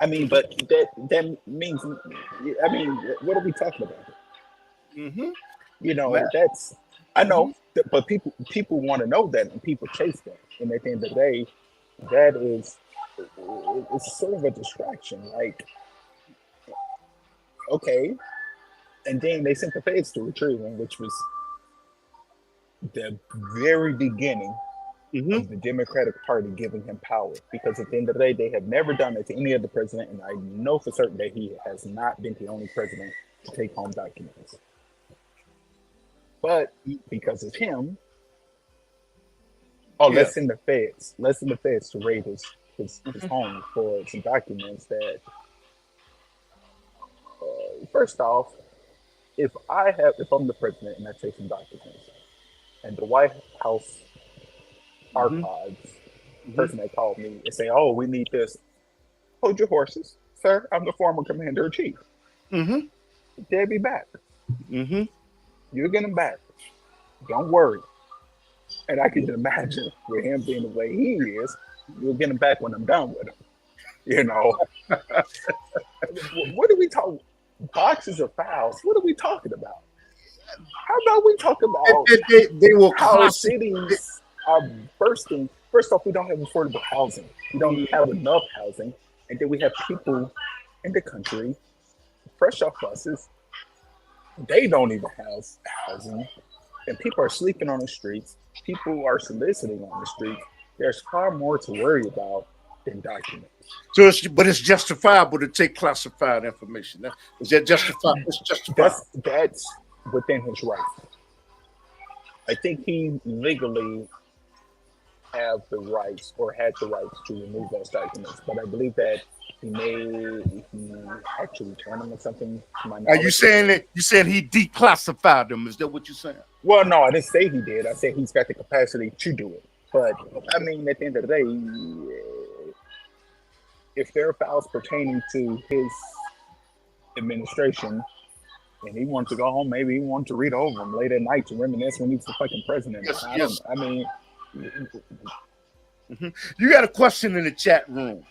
I mean, Hmm. but that means, I mean, what are we talking about? Hmm. You Man. know, that's I Hmm. know, but people want to know that, and people chase that. And at the end of the day, that is it's sort of a distraction. Like, okay, and then they sent the feds to retrieve him, which was the very beginning Hmm. of the Democratic Party giving him power. Because at the end of the day, they have never done it to any other president, and I know for certain that he has not been the only president to take home documents. But because of him, oh, Yeah. let's send the feds. Let's send the feds to raid his Hmm. home for some documents that, first off, if I'm the president and I take some documents, and the White House Hmm. archives Hmm. person that called me and say, "Oh, we need this." Hold your horses, sir. I'm the former commander in chief. Hmm. They'll be back. Hmm. You'll get them back. Don't worry. And I can imagine with him being the way he is, you'll get him back when I'm done with him. You know, what are we talking? Boxes of files. What are we talking about? How about we talk about They will how classify. cities are bursting? First off, we don't have affordable housing. We don't have enough housing, and then we have people in the country fresh off buses. They don't even have housing, and people are sleeping on the streets. People are soliciting on the streets. There's far more to worry about than documents. So but it's justifiable to take classified information. Is that justified? It's justifiable. That's within his rights. I think he legally have the rights or had the rights to remove those documents, but I believe that he actually returned them or something to my Are you knowledge. saying that you said he declassified them? Is that what you're saying? Well, no, I didn't say he did. I said he's got the capacity to do it. But I mean, at the end of the day, if there are files pertaining to his administration, and he wants to go home, maybe he wants to read over them late at night to reminisce when he was the fucking president. Yes, I don't. yes. I mean, Hmm. You got a question in the chat room,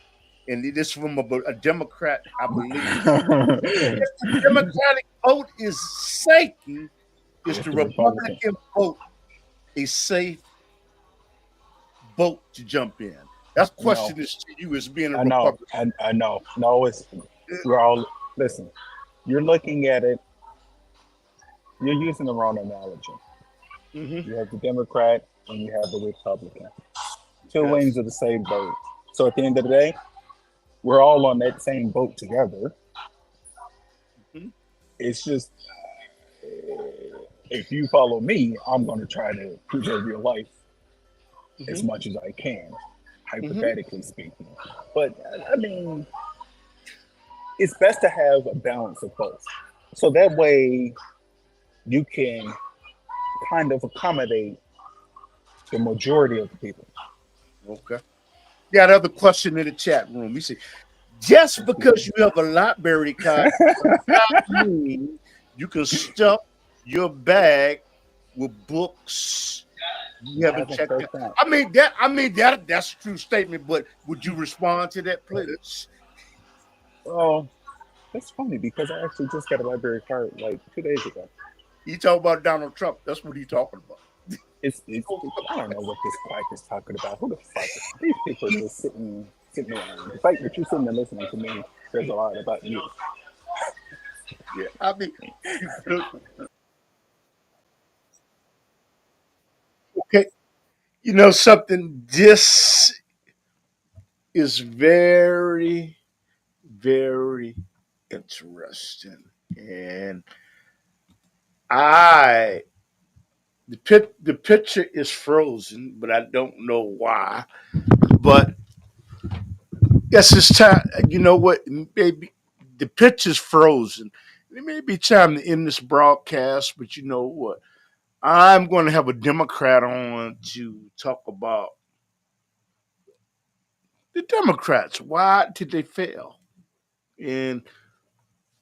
and this is from a Democrat, I believe. If the Democratic vote is Satan, is it's the the Republican. Republican vote a safe boat to jump in? That No, question is to you as being a I know, Republican. I know. No, it's we're all listen. You're looking at it. You're using the wrong analogy. Hmm. You have the Democrat and you have the Republican. Two wings Yes. of the same boat. So at the end of the day, we're all on that same boat together. Hmm. It's just if you follow me, I'm going to try to preserve your life as Hmm. much as I can, Hmm. hypothetically speaking. But I mean, it's best to have a balance of both. So that way you can kind of accommodate the majority of the people. Okay. Got another question in the chat room. He said, just because you have a library card does not mean you can stuff your bag with books you That haven't happens checked out. firsthand. I mean that's a true statement, but would you respond to that, please? Oh, that's funny because I actually just got a library card like 2 days ago. He talking about Donald Trump. That's what he talking about. I don't know what this quack is talking about. Who the fuck? These people are just sitting around. The fact that you're sitting there listening to me says a lot about you. Yeah, I mean, okay. You know something? This is very, very interesting, and I the picture is frozen, but I don't know why. But Guess it's time. You know what? Maybe the pitch is frozen. It may be time to end this broadcast, but you know what? I'm going to have a Democrat on to talk about the Democrats. Why did they fail in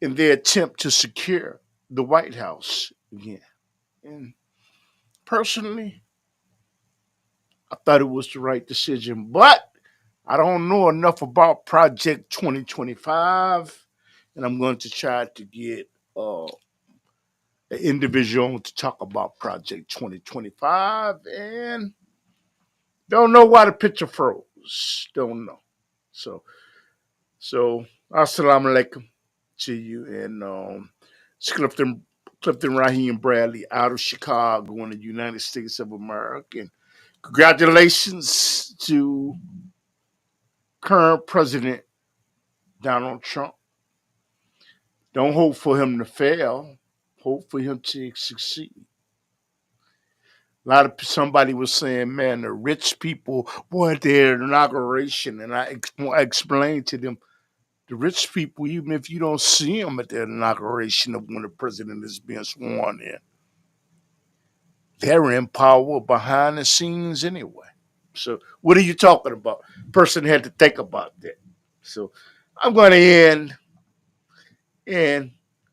their attempt to secure the White House again? And personally, I thought it was the right decision, but I don't know enough about Project 2025, and I'm going to try to get an individual to talk about Project 2025, and don't know why the picture froze. Don't know. So, so assalamu alaikum to you, and it's Clifton Raheem Bradley out of Chicago in the United States of America. And congratulations to current President Donald Trump. Don't hope for him to fail. Hope for him to succeed. A lot of somebody was saying, man, the rich people wanted their inauguration, and I explained to them, the rich people, even if you don't see them at the inauguration of when the president is being sworn in, they're in power behind the scenes anyway. So, what are you talking about? Person had to think about that. So, I'm going to end and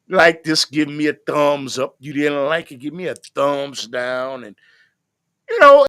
like this. Give me a thumbs up. You didn't like it, give me a thumbs down, and you know